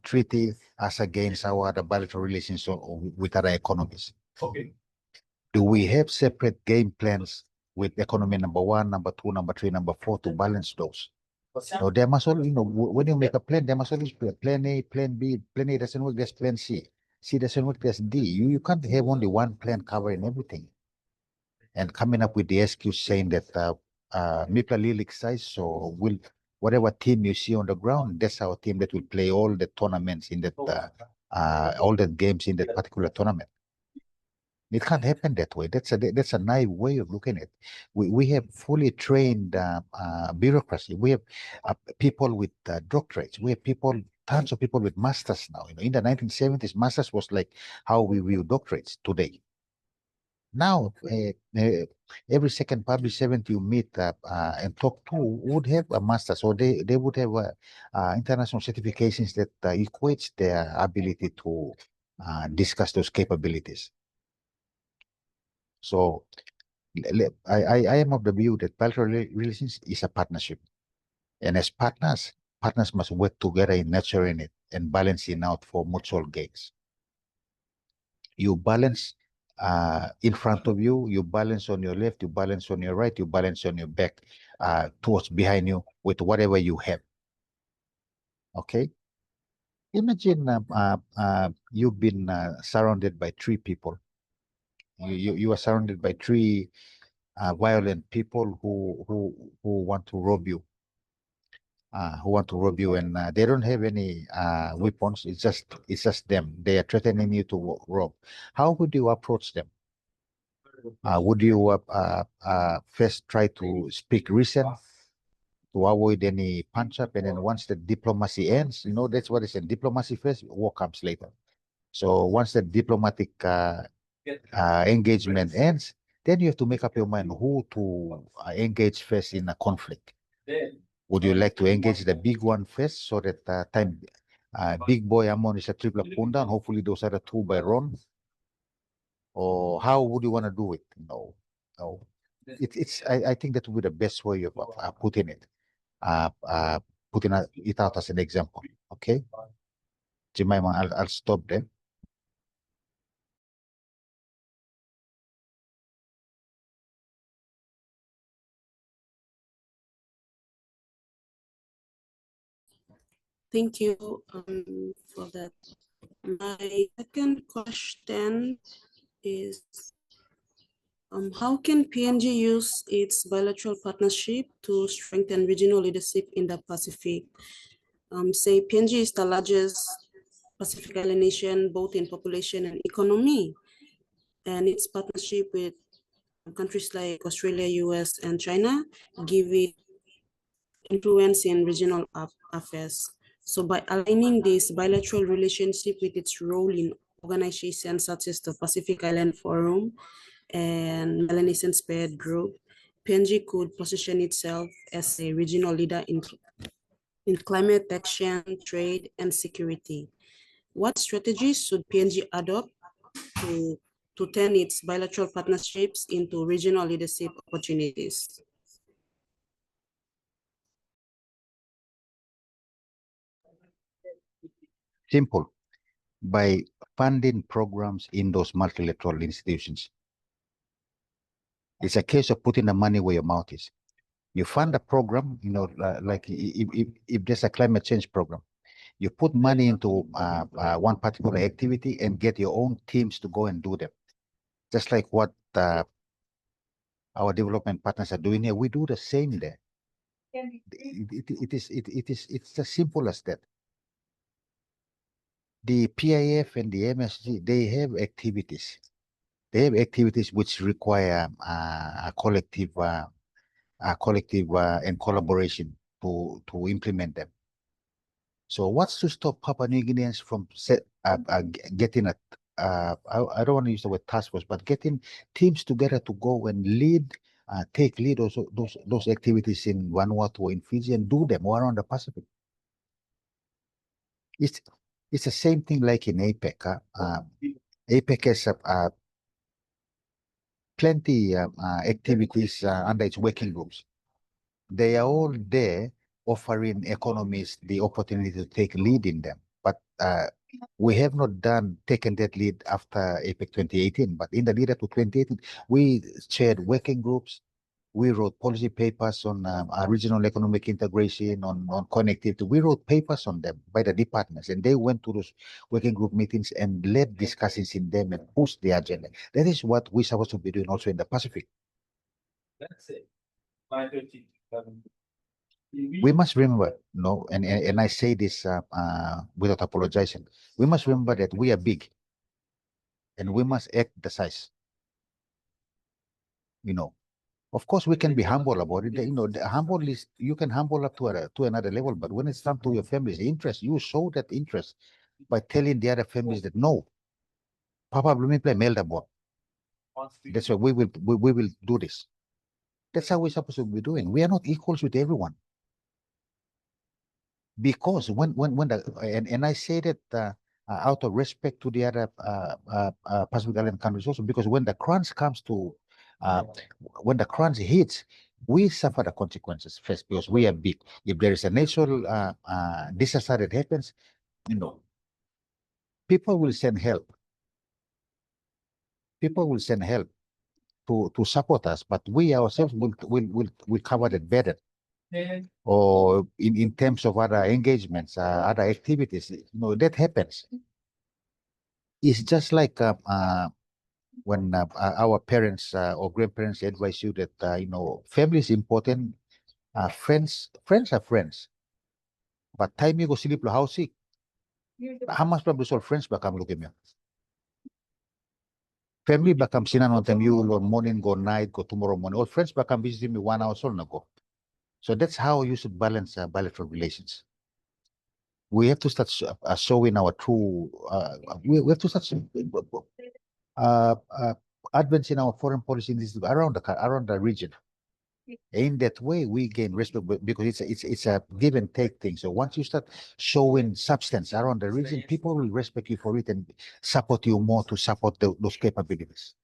treaty as against our other bilateral relations with other economies? Okay. Do we have separate game plans with economy number 1, number 2, number 3, number 4 to balance those? So there must always, when you make a plan, there must always be a plan A, plan B. Plan A doesn't work, there's plan C. C doesn't work, there's D. You can't have only one plan covering everything. And coming up with the excuse saying that Mipla Lilik size, so whatever team you see on the ground, that's our team that will play all the tournaments in that, all the games in that particular tournament. It can't happen that way. That's a naive way of looking at it. We have fully trained bureaucracy. We have people with doctorates. We have tons of people with masters now. In the 1970s, masters was like how we view doctorates today. Now, every second public servant you meet and talk to would have a master's, or they would have international certifications that equates their ability to discuss those capabilities. So I am of the view that bilateral relations is a partnership. And as partners must work together in nurturing it and balancing out for mutual gains. You balance in front of you, you balance on your left, you balance on your right, you balance on your back, towards behind you with whatever you have. Okay? Imagine you've been surrounded by three people. You are surrounded by three violent people who want to rob you. And they don't have any weapons. It's just them. They are threatening you to rob. How would you approach them? Would you first try to speak reason to avoid any punch up, and then once the diplomacy ends, that's what I said. Diplomacy first, war comes later. So once the diplomatic engagement ends, then you have to make up your mind who to engage first in a conflict. Would you like to engage the big one first so that big boy Amon is a triple pundan? Hopefully those are the two by Ron. Or how would you want to do it? No. I think that would be the best way of putting it. Putting it out as an example. Okay. Jemima, I'll stop there. Thank you for that. My second question is, how can PNG use its bilateral partnership to strengthen regional leadership in the Pacific? Say PNG is the largest Pacific Island nation, both in population and economy, and its partnership with countries like Australia, US, and China give it influence in regional affairs. So by aligning this bilateral relationship with its role in organizations such as the Pacific Island Forum and Melanesian Spared Group, PNG could position itself as a regional leader in climate action, trade, and security. What strategies should PNG adopt to turn its bilateral partnerships into regional leadership opportunities? Simple. By funding programs in those multilateral institutions. It's a case of putting the money where your mouth is. You fund a program, like if there's a climate change program, you put money into one particular activity and get your own teams to go and do them. Just like what our development partners are doing here, we do the same there. It's as simple as that. The PIF and the MSG, they have activities. They have activities which require a collective and collaboration to implement them. So what's to stop Papua New Guineans from getting I don't want to use the word task force, but getting teams together to go and take lead also those activities in Vanuatu or in Fiji and do them all around the Pacific. It's the same thing like in APEC. APEC has plenty activities under its working groups. They are all there offering economies the opportunity to take lead in them. But we have not taken that lead after APEC 2018. But in the lead up to 2018, we chaired working groups. We wrote policy papers on regional economic integration, on connectivity. We wrote papers on them by the departments, and they went to those working group meetings and led discussions in them and pushed the agenda. That is what we're supposed to be doing also in the Pacific. That's it. 5:30. We must remember, and I say this without apologizing, we must remember that we are big and we must act the size. you know. Of course, we can be humble about it. You know, the humble is you can humble up to another level, but when it's come to your family's interest, you show that interest by telling the other families that no, Papa, let me play Melda board. That's why we will do this. That's how we're supposed to be doing. We are not equals with everyone. Because when the and I say that out of respect to the other Pacific Island countries also, because when the crunch comes to when the crunch hits, we suffer the consequences first because we are big. If there is a natural disaster that happens, you know, people will send help. People will send help to support us, but we ourselves will cover that better. Or in terms of other engagements, other activities, you know, that happens. It's just like when our parents or grandparents advise you that you know, family is important. Friends are friends. But time you go sleep lo house sick. How much probably all friends become look at me. Family become sinan on them you on morning, go night, go tomorrow morning. All friends become visit me 1 hour so no go. So that's how you should balance bilateral relations. We have to start showing our true. We have to start uh, uh, advancing our foreign policy in this around the region. In that way, we gain respect because it's a give and take thing. So once you start showing substance around the region, people will respect you for it and support you more to support those capabilities.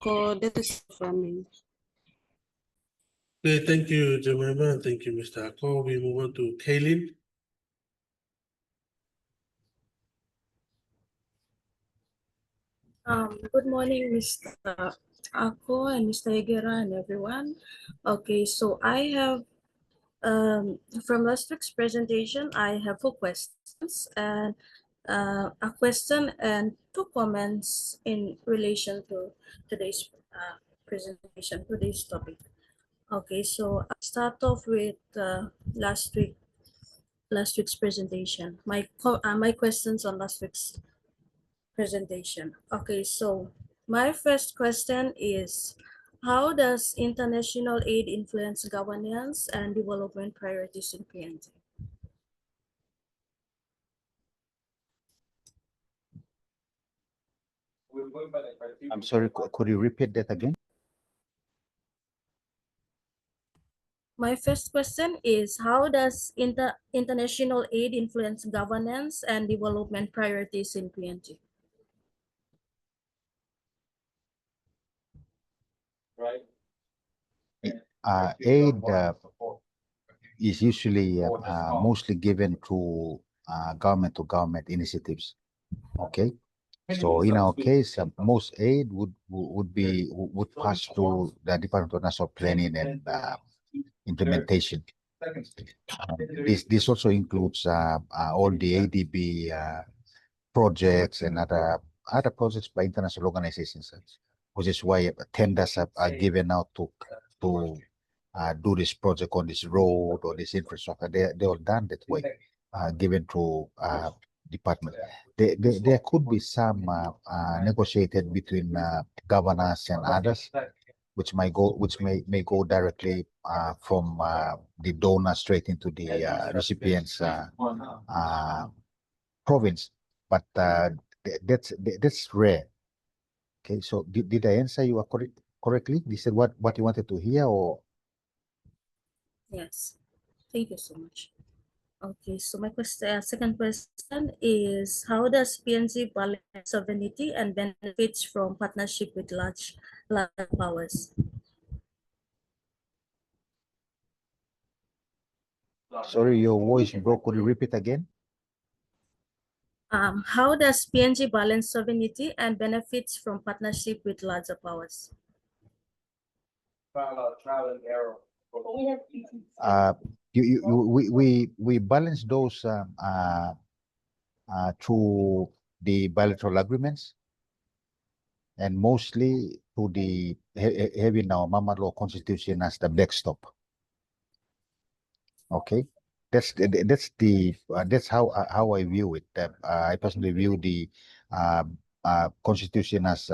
So that is from me. Okay, thank you, Jemima, and thank you, Mr. Ako. We move on to Kaylin. Good morning, Mr. Ako and Mr. Higuera and everyone. Okay, so I have, from last week's presentation, I have 4 questions and a question and 2 comments in relation to today's presentation, today's topic. Okay, so I'll start off with last week's presentation. My questions on last week's presentation. Okay, so my first question is, how does international aid influence governance and development priorities in PNG? I'm sorry, could you repeat that again? My first question is, how does international aid influence governance and development priorities in PNG? Right. Aid is usually mostly given to government initiatives. Okay, so in our case, most aid would pass through the Department of National Planning and implementation. This also includes all the ADB projects and other projects by international organizations, which is why tenders are given out to do this project on this road or this infrastructure. They're all done that way, given to department. There could be some negotiated between governors and others, which may go directly from the donor straight into the recipient's province, but that's rare. Okay, so did I answer you correctly? This is what you wanted to hear, or? Yes, thank you so much. Okay, so my second question is, how does PNG balance sovereignty and benefits from partnership with large powers? Sorry, your voice broke. Could you repeat again? How does PNG balance sovereignty and benefits from partnership with larger powers? Trial and error. We balance those through the bilateral agreements, and mostly to the having our Mama Law Constitution as the backstop. Okay, that's how I view it. I personally view the uh, constitution as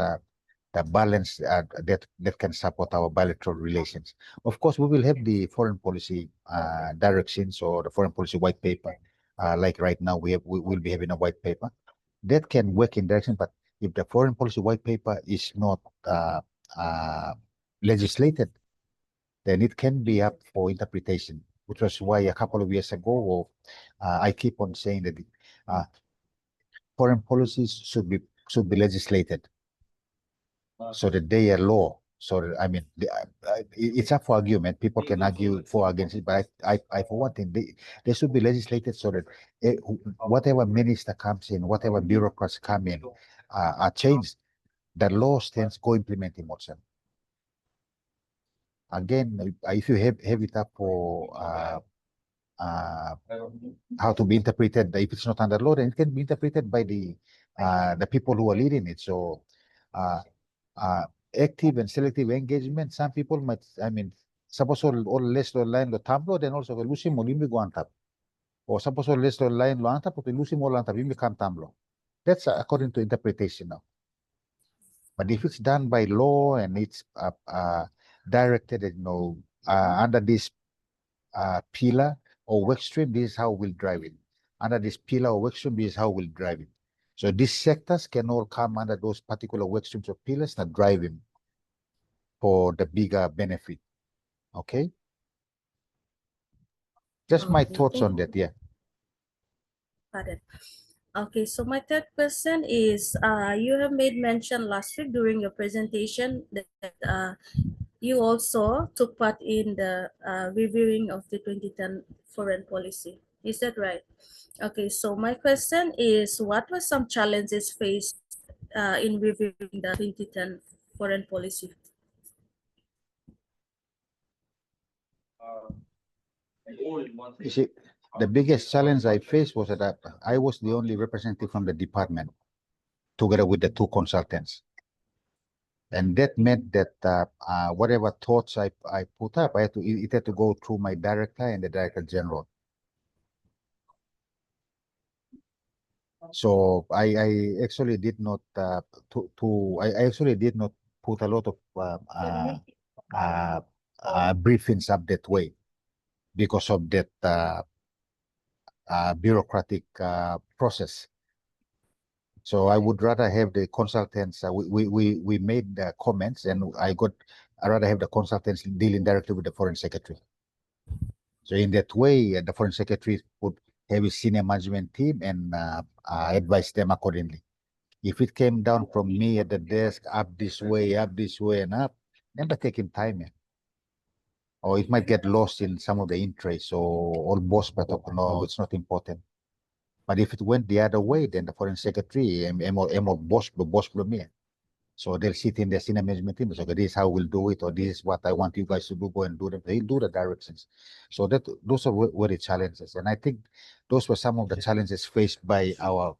the balance that can support our bilateral relations. Of course, we will have the foreign policy directions or the foreign policy white paper. Like right now, we will be having a white paper that can work in direction. But if the foreign policy white paper is not uh, legislated, then it can be up for interpretation, which was why a couple of years ago, I keep on saying that uh, foreign policies should be legislated so that they are law. So that, I mean, it's up for argument. People can argue for or against it, but I for one thing, they should be legislated so that whatever minister comes in, whatever bureaucrats come in, are changed. The law stands co-implementing itself. Again, if you have it up for how to be interpreted, if it's not under law, then it can be interpreted by the people who are leading it. So uh, uh, active and selective engagement, some people might, I mean, suppose all less line lo tablo, then also lusim mo limi go antap. Or suppose all less line lo antap, but lusim mo antap, limi kan tamlo. That's according to interpretation now. But if it's done by law and it's directed, under this pillar or work stream, this is how we'll drive it. Under this pillar or work stream, this is how we'll drive it. So these sectors can all come under those particular work streams or pillars that drive him for the bigger benefit. Okay? Just my Okay, thoughts thank on that, yeah. Got it. Okay, so my third question is, you have made mention last week during your presentation that you also took part in the reviewing of the 2010 foreign policy. Is that right? Okay, so my question is, what were some challenges faced in reviewing the 2010 foreign policy? You see, the biggest challenge I faced was that I was the only representative from the department, together with the two consultants. And that meant that whatever thoughts I put up, it had to go through my director and the director general. So I actually did not I actually did not put a lot of briefings up that way because of that bureaucratic process. So I would rather have the consultants. We made comments, and I rather have the consultants dealing directly with the foreign secretary. So in that way, the foreign secretary would have a senior management team and advise them accordingly. If it came down from me at the desk, up this way, and up, never taking time. Or it might get lost in some of the entries. So all boss, but no, it's not important. But if it went the other way, then the foreign secretary, emo boss me. So they'll sit in the senior management team. So this is how we'll do it, or this is what I want you guys to do. Go and do them. They'll do the directions. So those were the challenges, and I think those were some of the challenges faced by our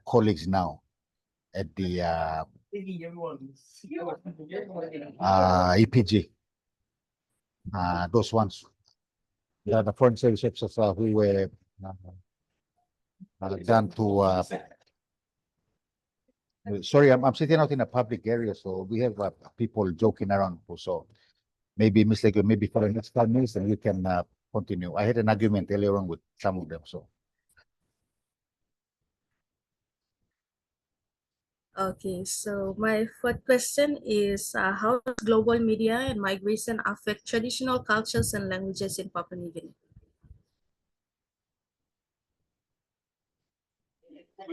colleagues now at the EPG. Those ones, the foreign service officers who were done to. Sorry, I'm sitting out in a public area, so we have people joking around. So maybe mistake, maybe for the next 5 minutes, and we can continue. I had an argument earlier on with some of them, so. Okay, so my fourth question is, how does global media and migration affect traditional cultures and languages in Papua New Guinea?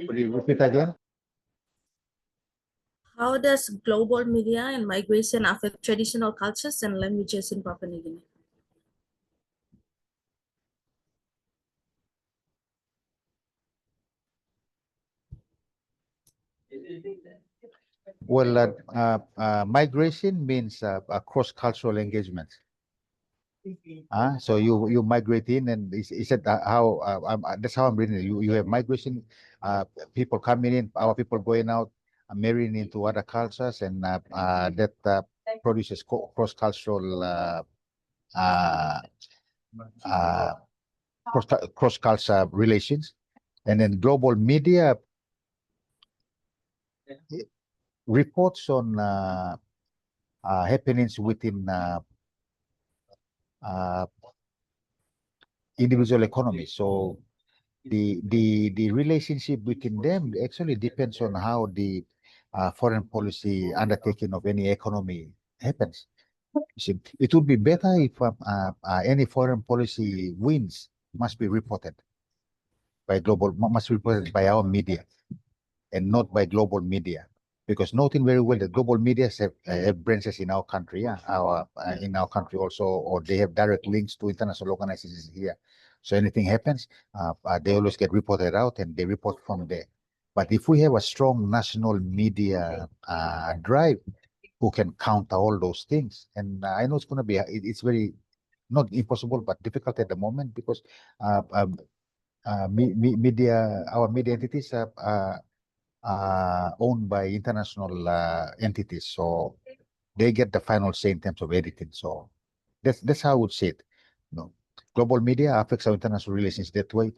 Could you repeat again? How does global media and migration affect traditional cultures and languages in Papua New Guinea? Well, migration means cross-cultural engagement. So you migrate in, and is that how that's how I'm reading it. You have migration, people coming in, our people going out, marrying into other cultures, and that produces cross-cultural uh, cross-cultural relations. And then global media reports on happenings within uh, individual economies. So the relationship between them actually depends on how the foreign policy undertaking of any economy happens. You see, it would be better if any foreign policy wins must be reported by must be reported by our media and not by global media. Because noting very well that global media have branches in our country, in our country also, or they have direct links to international organizations here. So anything happens, they always get reported out and they report from there. But if we have a strong national media drive who can counter all those things, and I know it's going to be, it's very, not impossible, but difficult at the moment because media, our media entities owned by international entities, so they get the final say in terms of editing. So that's how I would say it. No, global media affects our international relations that way.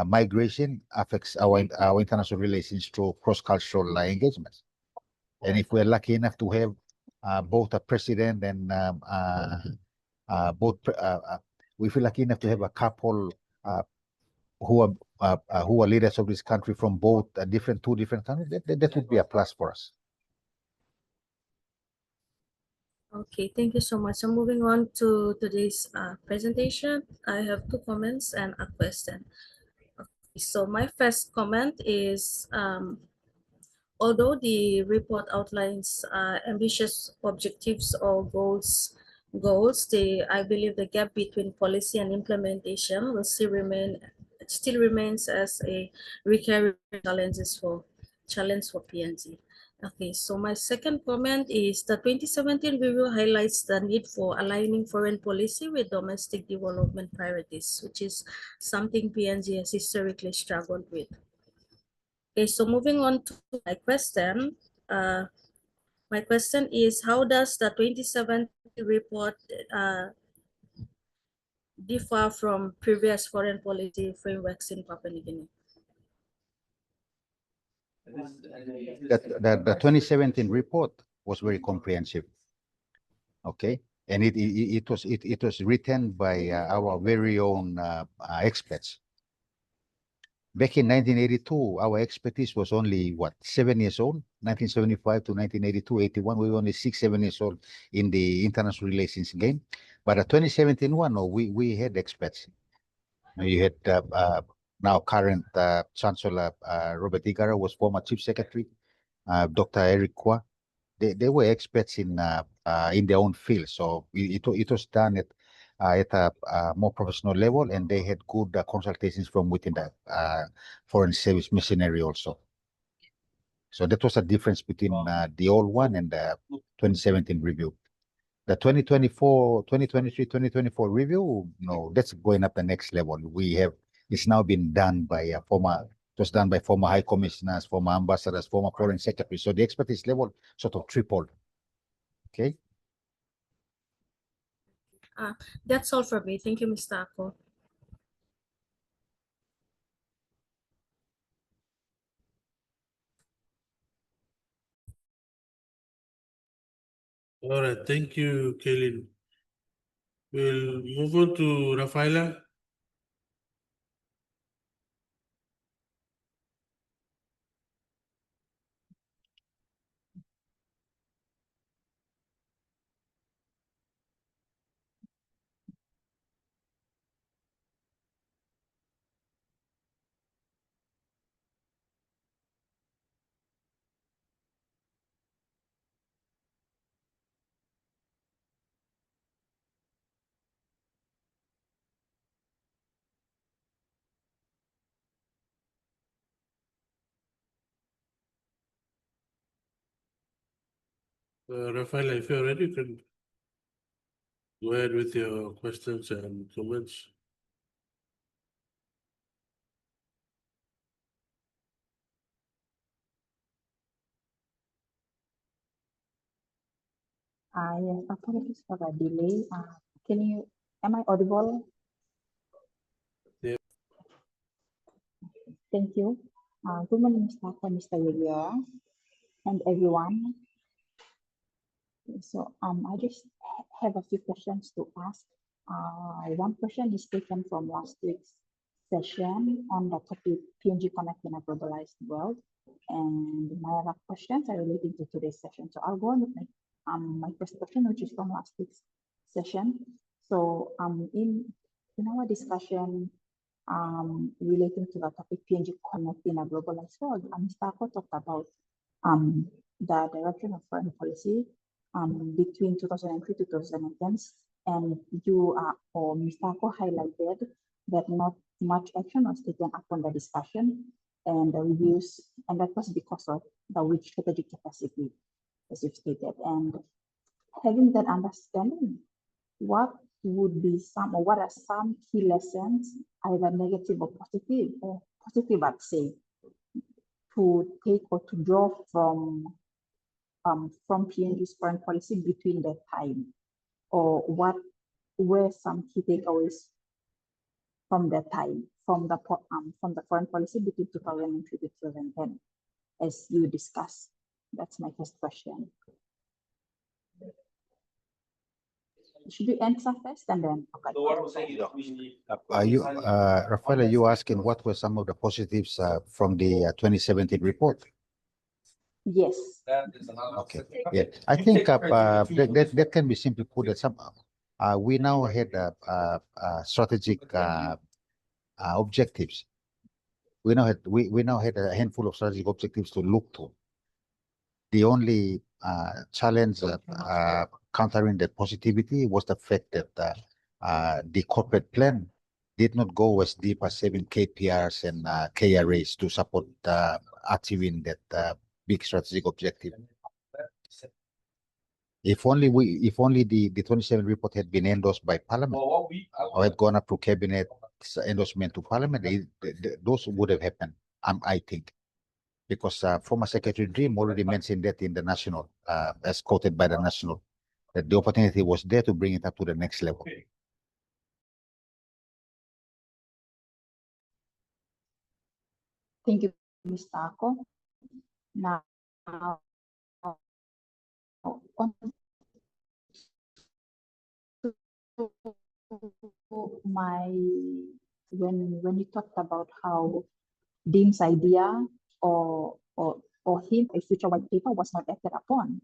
Migration affects our international relations through cross-cultural engagements. And if we're lucky enough to have both a president and we feel lucky enough to have a couple who are leaders of this country from both two different countries, that would be a plus for us. Okay, thank you so much. So moving on to today's presentation, I have 2 comments and a question. Okay, so my first comment is, although the report outlines ambitious objectives or goals, I believe the gap between policy and implementation will still remains as a recurring challenge for PNG. Okay, so my second comment is the 2017 review highlights the need for aligning foreign policy with domestic development priorities, which is something PNG has historically struggled with. Okay, so moving on to my question. My question is, how does the 2017 report differ from previous foreign policy frameworks in Papua New Guinea? The 2017 report was very comprehensive. Okay, and it was written by our very own experts. Back in 1982, our expertise was only, what, 7 years old? 1975 to 1982, 81, we were only 6, 7 years old in the international relations game. But at 2017 one, no, we had experts. You had now current Chancellor Robert Igara was former Chief Secretary, Dr. Eric Kwa. They were experts in their own field. So it was done at a more professional level, and they had good consultations from within the foreign service machinery also. So that was a difference between the old one and the 2017 review. The 2024, 2023, 2024 review, no, that's going up the next level. It's now been done by it was done by former high commissioners, former ambassadors, former foreign secretaries. So the expertise level sort of tripled. Okay. That's all for me. Thank you, Mr. Ako. All right, thank you, Kaylin. We'll move on to Rafaela. Rafaela, if you're ready, you can go ahead with your questions and comments. Yes, apologies for the delay. Am I audible? Thank you. Good morning, Mr. Yegia, and everyone. So I just have a few questions to ask. One question is taken from last week's session on the topic PNG Connect in a Globalized World. And my other questions are relating to today's session. So I'll go on with my first question, which is from last week's session. So in our discussion relating to the topic PNG Connect in a Globalized World, Mr. Ako talked about the direction of foreign policy between 2003 to 2010, and you or Mr. Ako highlighted that not much action was taken upon the discussion and the reviews, and that was because of the weak strategic capacity, as you've stated. And having that understanding, what would be some, or what are some key lessons, either negative or positive, I'd say, to take or to draw from PNG's foreign policy between that time, or what were some key takeaways from that time, from the foreign policy between 2003 to 2010, as you discussed? That's my first question. Should you answer first and then? Okay. Rafael, are you asking what were some of the positives from the 2017 report? Yes. Okay. Yeah, I think that can be simply put that some we now had strategic objectives. We now had a handful of strategic objectives to look to. The only challenge countering that positivity was the fact that the corporate plan did not go as deep as having KPRs and KRAs to support achieving that big strategic objective. If only the 27 report had been endorsed by Parliament or had gone up to Cabinet endorsement to Parliament, those would have happened, I think. Because former Secretary Dream already mentioned that in the National, as quoted by the National, that the opportunity was there to bring it up to the next level. Thank you, Mr. Ako. Now, on when you talked about how Dean's idea or him a future white paper was not acted upon,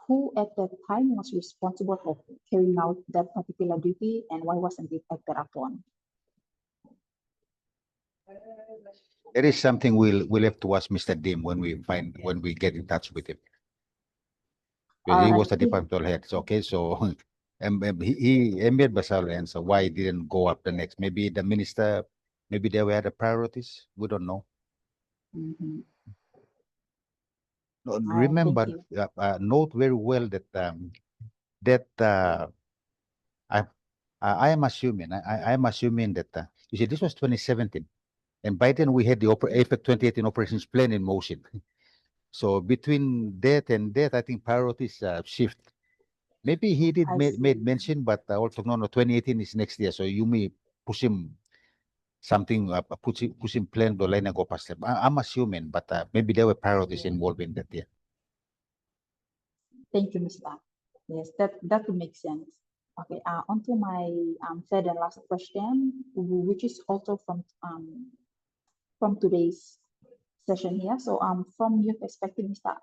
who at that time was responsible for carrying out that particular duty, and why wasn't it acted upon? That is something we'll have to ask Mr. Dim when we get in touch with him. Because he was the departmental head. Okay, so he made Basal answer why it didn't go up the next. Maybe the minister, maybe they were the priorities. We don't know. Mm-hmm. No, remember, note very well that I am assuming that you see, this was 2017, and by then we had the APEC 2018 operations plan in motion. So between that and that, I think priorities shift. Maybe he did made mention, but also no, 2018 is next year, so you may push him something, push him plan the line and go past them. I'm assuming, but maybe there were priorities involved in that year. Thank you, Mr. Yes, that would make sense. Okay, on to my third and last question, which is also from today's session here. So from your perspective, Mr.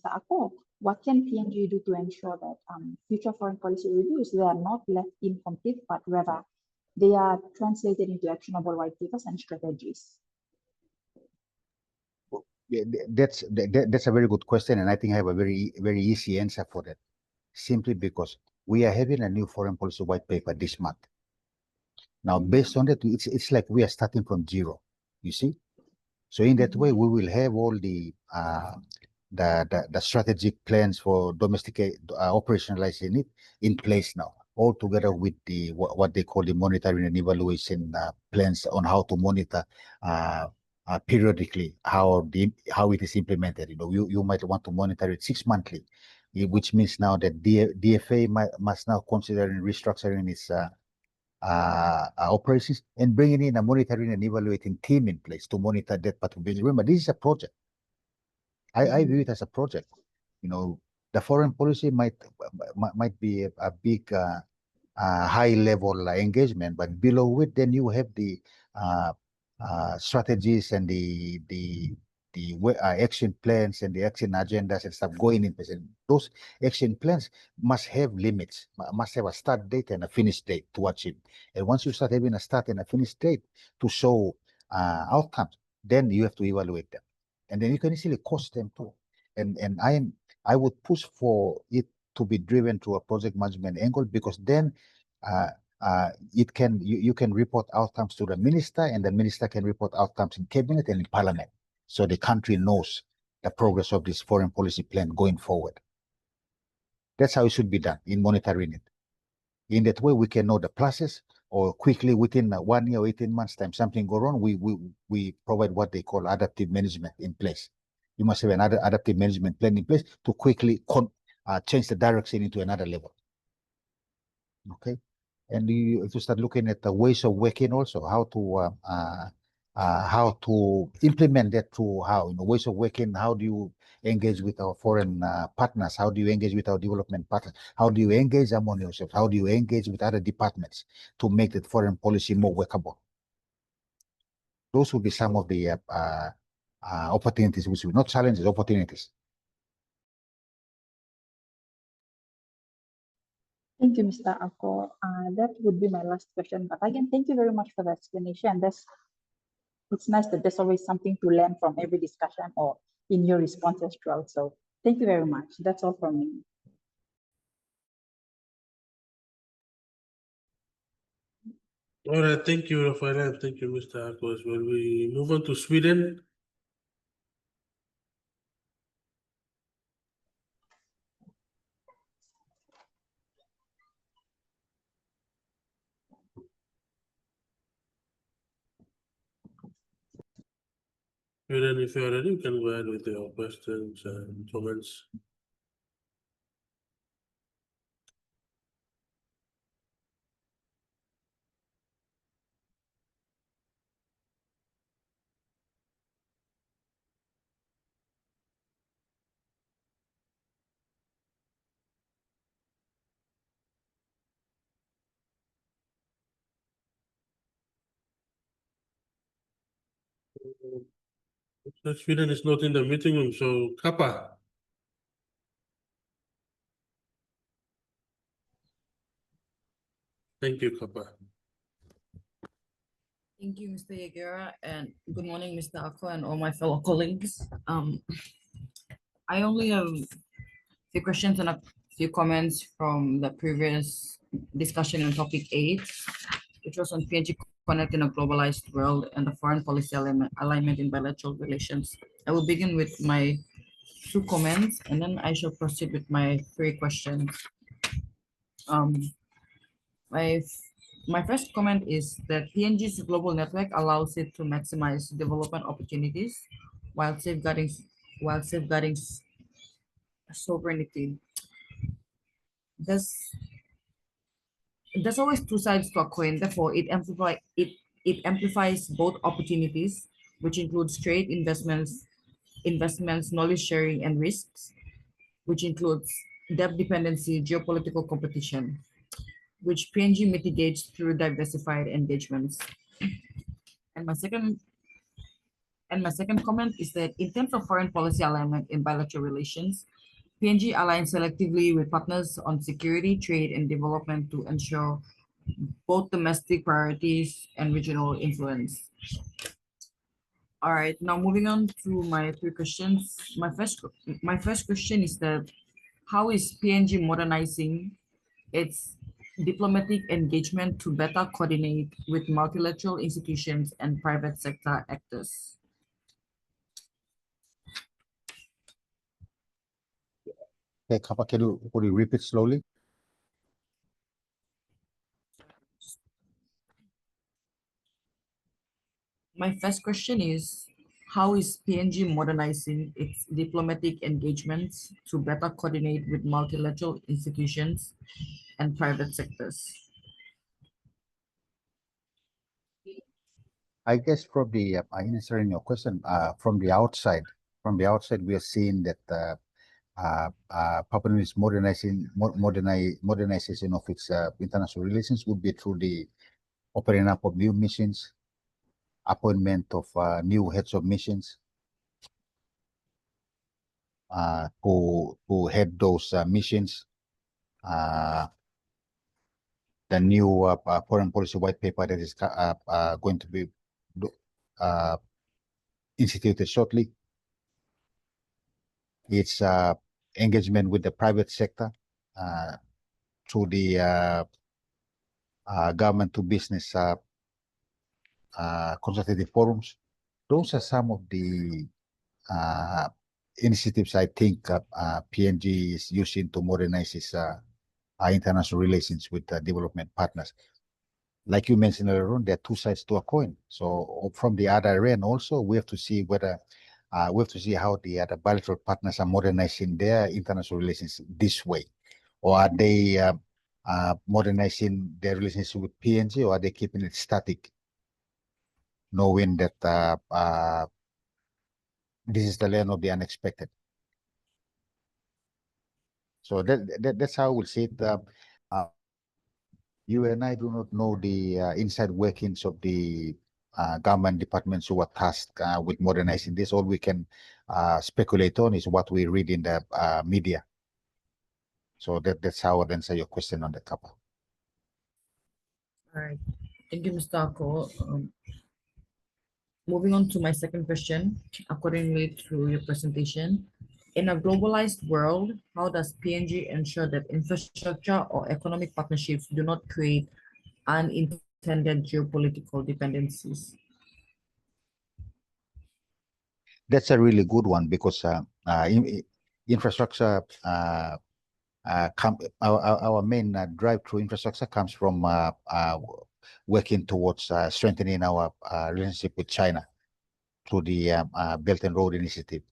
Ako, what can PNG do to ensure that future foreign policy reviews, they are not left incomplete, but rather they are translated into actionable white papers and strategies? Yeah, that's a very good question, and I think I have a very easy answer for that. Simply because we are having a new foreign policy white paper this month. Now, based on that, it's like we are starting from zero. You see, so in that way, we will have all the strategic plans for operationalizing it in place now, all together with the what they call the monitoring and evaluation plans on how to monitor periodically how it is implemented. You know, you might want to monitor it 6 monthly, which means now that DFA must now consider restructuring operations, and bringing in a monitoring and evaluating team in place to monitor that part of business. Remember, this is a project. I view it as a project. You know, the foreign policy might be a big high level engagement, but below it, then you have the strategies and the action plans and the action agendas and stuff going in place. And those action plans must have limits, must have a start date and a finish date to achieve. And once you start having a start and a finish date to show outcomes, then you have to evaluate them. And then you can easily cost them too. And I would push for it to be driven to a project management angle, because then you can report outcomes to the minister, and the minister can report outcomes in cabinet and in parliament, so the country knows the progress of this foreign policy plan going forward. That's how it should be done in monitoring it. In that way, we can know the pluses, or quickly within 1 year or 18 months time, something go wrong, we provide what they call adaptive management in place. You must have another adaptive management plan in place to quickly change the direction into another level. Okay, and you have to start looking at the ways of working also, how to implement that to ways of working. How do you engage with our foreign partners? How do you engage with our development partners? How do you engage among yourselves? How do you engage with other departments to make that foreign policy more workable? Those will be some of the opportunities, which will not challenges, opportunities. Thank you, Mr. Ako. That would be my last question. But again, thank you very much for the explanation. It's nice that there's always something to learn from every discussion or in your responses throughout. So thank you very much. That's all from me. All right, thank you, Rafaela, and thank you, Mr. Ako, as well. We move on to Sweden. Sweden, if you're ready, you can go ahead with your questions and comments. Sweden is not in the meeting room, so Kappa. Thank you, Kappa. Thank you, Mr. Yagera, and good morning, Mr. Ako and all my fellow colleagues. I only have a few questions and a few comments from the previous discussion on topic 8, which was on PNG Connect in a globalized world and the foreign policy alignment in bilateral relations. I will begin with my 2 comments, and then I shall proceed with my 3 questions. My first comment is that PNG's global network allows it to maximize development opportunities while safeguarding sovereignty. There's always 2 sides to a coin. Therefore, it amplifies both opportunities, which includes trade, investments, knowledge sharing, and risks, which includes debt dependency, geopolitical competition, which PNG mitigates through diversified engagements. And my second comment is that in terms of foreign policy alignment in bilateral relations, PNG aligns selectively with partners on security, trade, and development to ensure both domestic priorities and regional influence. All right, now moving on to my 3 questions. My first question is that how is PNG modernizing its diplomatic engagement to better coordinate with multilateral institutions and private sector actors? Okay, Kappa, could you repeat slowly? My first question is, how is PNG modernizing its diplomatic engagements to better coordinate with multilateral institutions and private sectors? I guess from the answering your question, from the outside, we are seeing that Papua New Guinea's modernization of its international relations would be through the opening up of new missions, appointment of new heads of missions to head those missions. The new foreign policy white paper that is going to be instituted shortly. Its engagement with the private sector through the government to business consultative forums. Those are some of the initiatives I think PNG is using to modernize its international relations with development partners. Like you mentioned earlier on, there are two sides to a coin. So from the other end also, we have to see whether we have to see how the other bilateral partners are modernizing their international relations this way, or are they modernizing their relationship with PNG, or are they keeping it static, knowing that this is the land of the unexpected. So that's how we'll see it. You and I do not know the inside workings of the government departments who are tasked with modernizing this. All we can speculate on is what we read in the media. So that's how I'd answer your question on the couple. All right. Thank you, Mr. Ako. Moving on to my second question, accordingly to your presentation. In a globalized world, how does PNG ensure that infrastructure or economic partnerships do not create unintended geopolitical dependencies? That's a really good one because infrastructure, our main drive through infrastructure comes from working towards strengthening our relationship with China through the Belt and Road Initiative.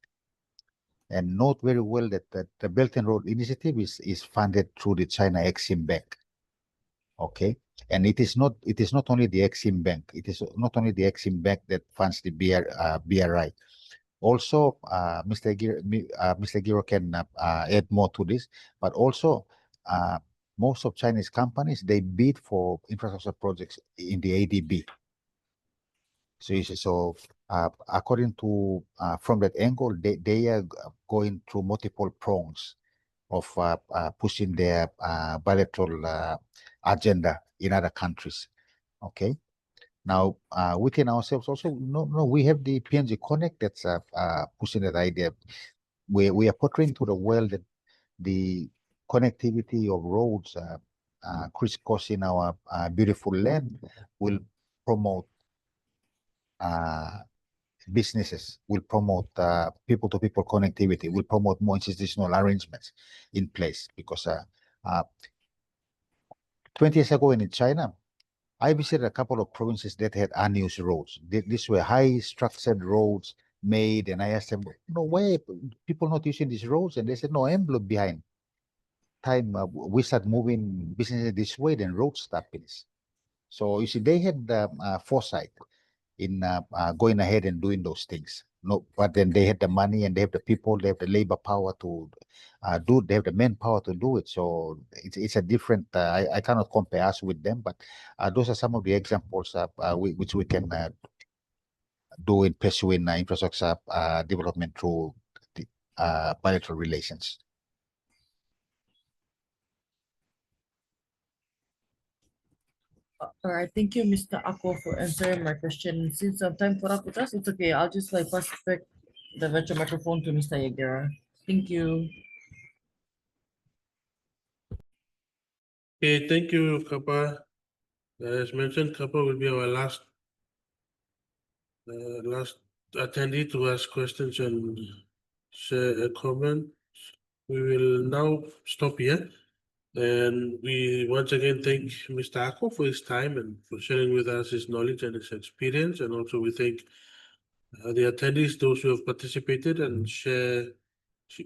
And note very well that the Belt and Road Initiative is funded through the China Exim Bank. Okay, and it is not only the Exim Bank. It is not only the Exim Bank that funds the BRI. Also, Mr. Giro can add more to this, but also most of Chinese companies, they bid for infrastructure projects in the ADB. So according to from that angle, they are going through multiple prongs of pushing their bilateral agenda in other countries. Okay. Now, within ourselves also, we have the PNG Connect that's pushing that idea. We are portraying to the world that the connectivity of roads crisscrossing our beautiful land will promote businesses, will promote people-to-people connectivity, will promote more institutional arrangements in place. Because 20 years ago in China, I visited a couple of provinces that had unused roads. These were high-structured roads made, and I asked them, "No way, people not using these roads?" And they said, "No, envelope behind. Time we start moving businesses this way, then roads start finished." So you see, they had foresight in going ahead and doing those things. No, but then they had the money and they have the people, they have the labor power to they have the manpower to do it. So it's a different, I cannot compare us with them, but those are some of the examples which we can do in pursuing infrastructure development through the, bilateral relations. All right, thank you, Mr. Ako, for answering my question. Since time for up with us, it's okay. I'll just pass back the virtual microphone to Mr. Yagera. Thank you. Okay, thank you, Kappa. As mentioned, Kappa will be our last attendee to ask questions and share a comment. We will now stop here. And we once again thank Mr. Ako for his time and for sharing with us his knowledge and his experience. And also we thank the attendees, those who have participated and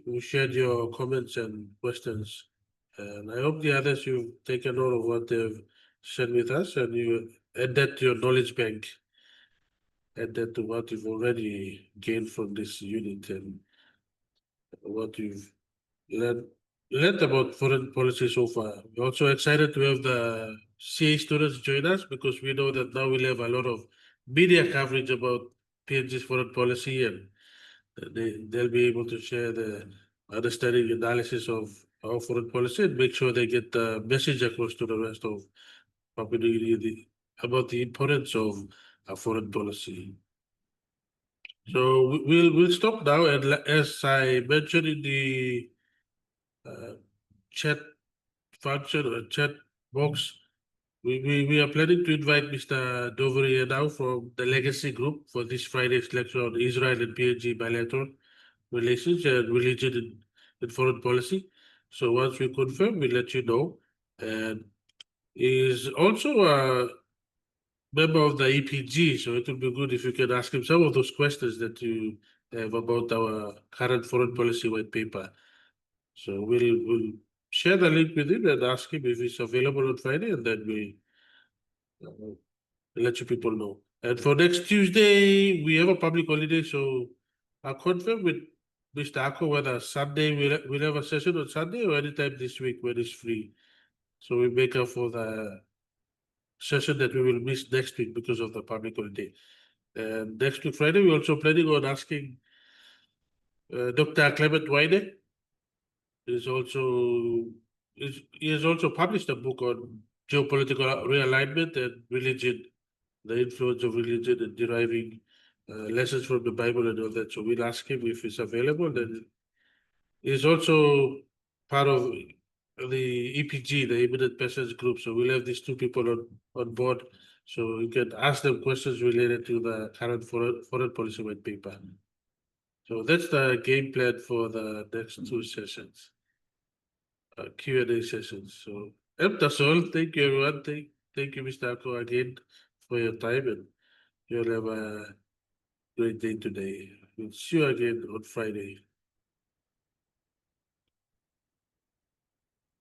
who shared your comments and questions. And I hope the others, you've taken note of what they've shared with us and you add that to your knowledge bank. add that to what you've already gained from this unit and what you've learned about foreign policy so far. We're also excited to have the CA students join us because we know that now we'll have a lot of media coverage about PNG's foreign policy, and they'll be able to share the understanding analysis of our foreign policy and make sure they get the message across to the rest of community about the importance of our foreign policy. So we'll stop now, and as I mentioned in the chat function or chat box, we are planning to invite Mr. Doveri now from the Legacy Group for this Friday's lecture on Israel and PNG bilateral relations and religion and foreign policy. So once we confirm, we'll let you know. And is also a member of the EPG, so it will be good if you can ask him some of those questions that you have about our current foreign policy white paper. So we'll share the link with him and ask him if he's available on Friday, and then we'll let you people know. And for next Tuesday, we have a public holiday, so I'll confirm with Mr. Ako whether Sunday we'll have a session on Sunday or anytime this week when it's free. So we make up for the session that we will miss next week because of the public holiday. And next week Friday, we're also planning on asking Dr. Clement Weine. He has also published a book on geopolitical realignment and religion, the influence of religion and deriving lessons from the Bible and all that. So we'll ask him if he's available. Then he's also part of the EPG, the Imminent Passage Group. So we'll have these two people on board. So you can ask them questions related to the current foreign policy white paper. So that's the game plan for the next two sessions, Q&A sessions. So that's all. Thank you, everyone. Thank you, Mr. Ako, again for your time, and you'll have a great day today. We'll see you again on Friday.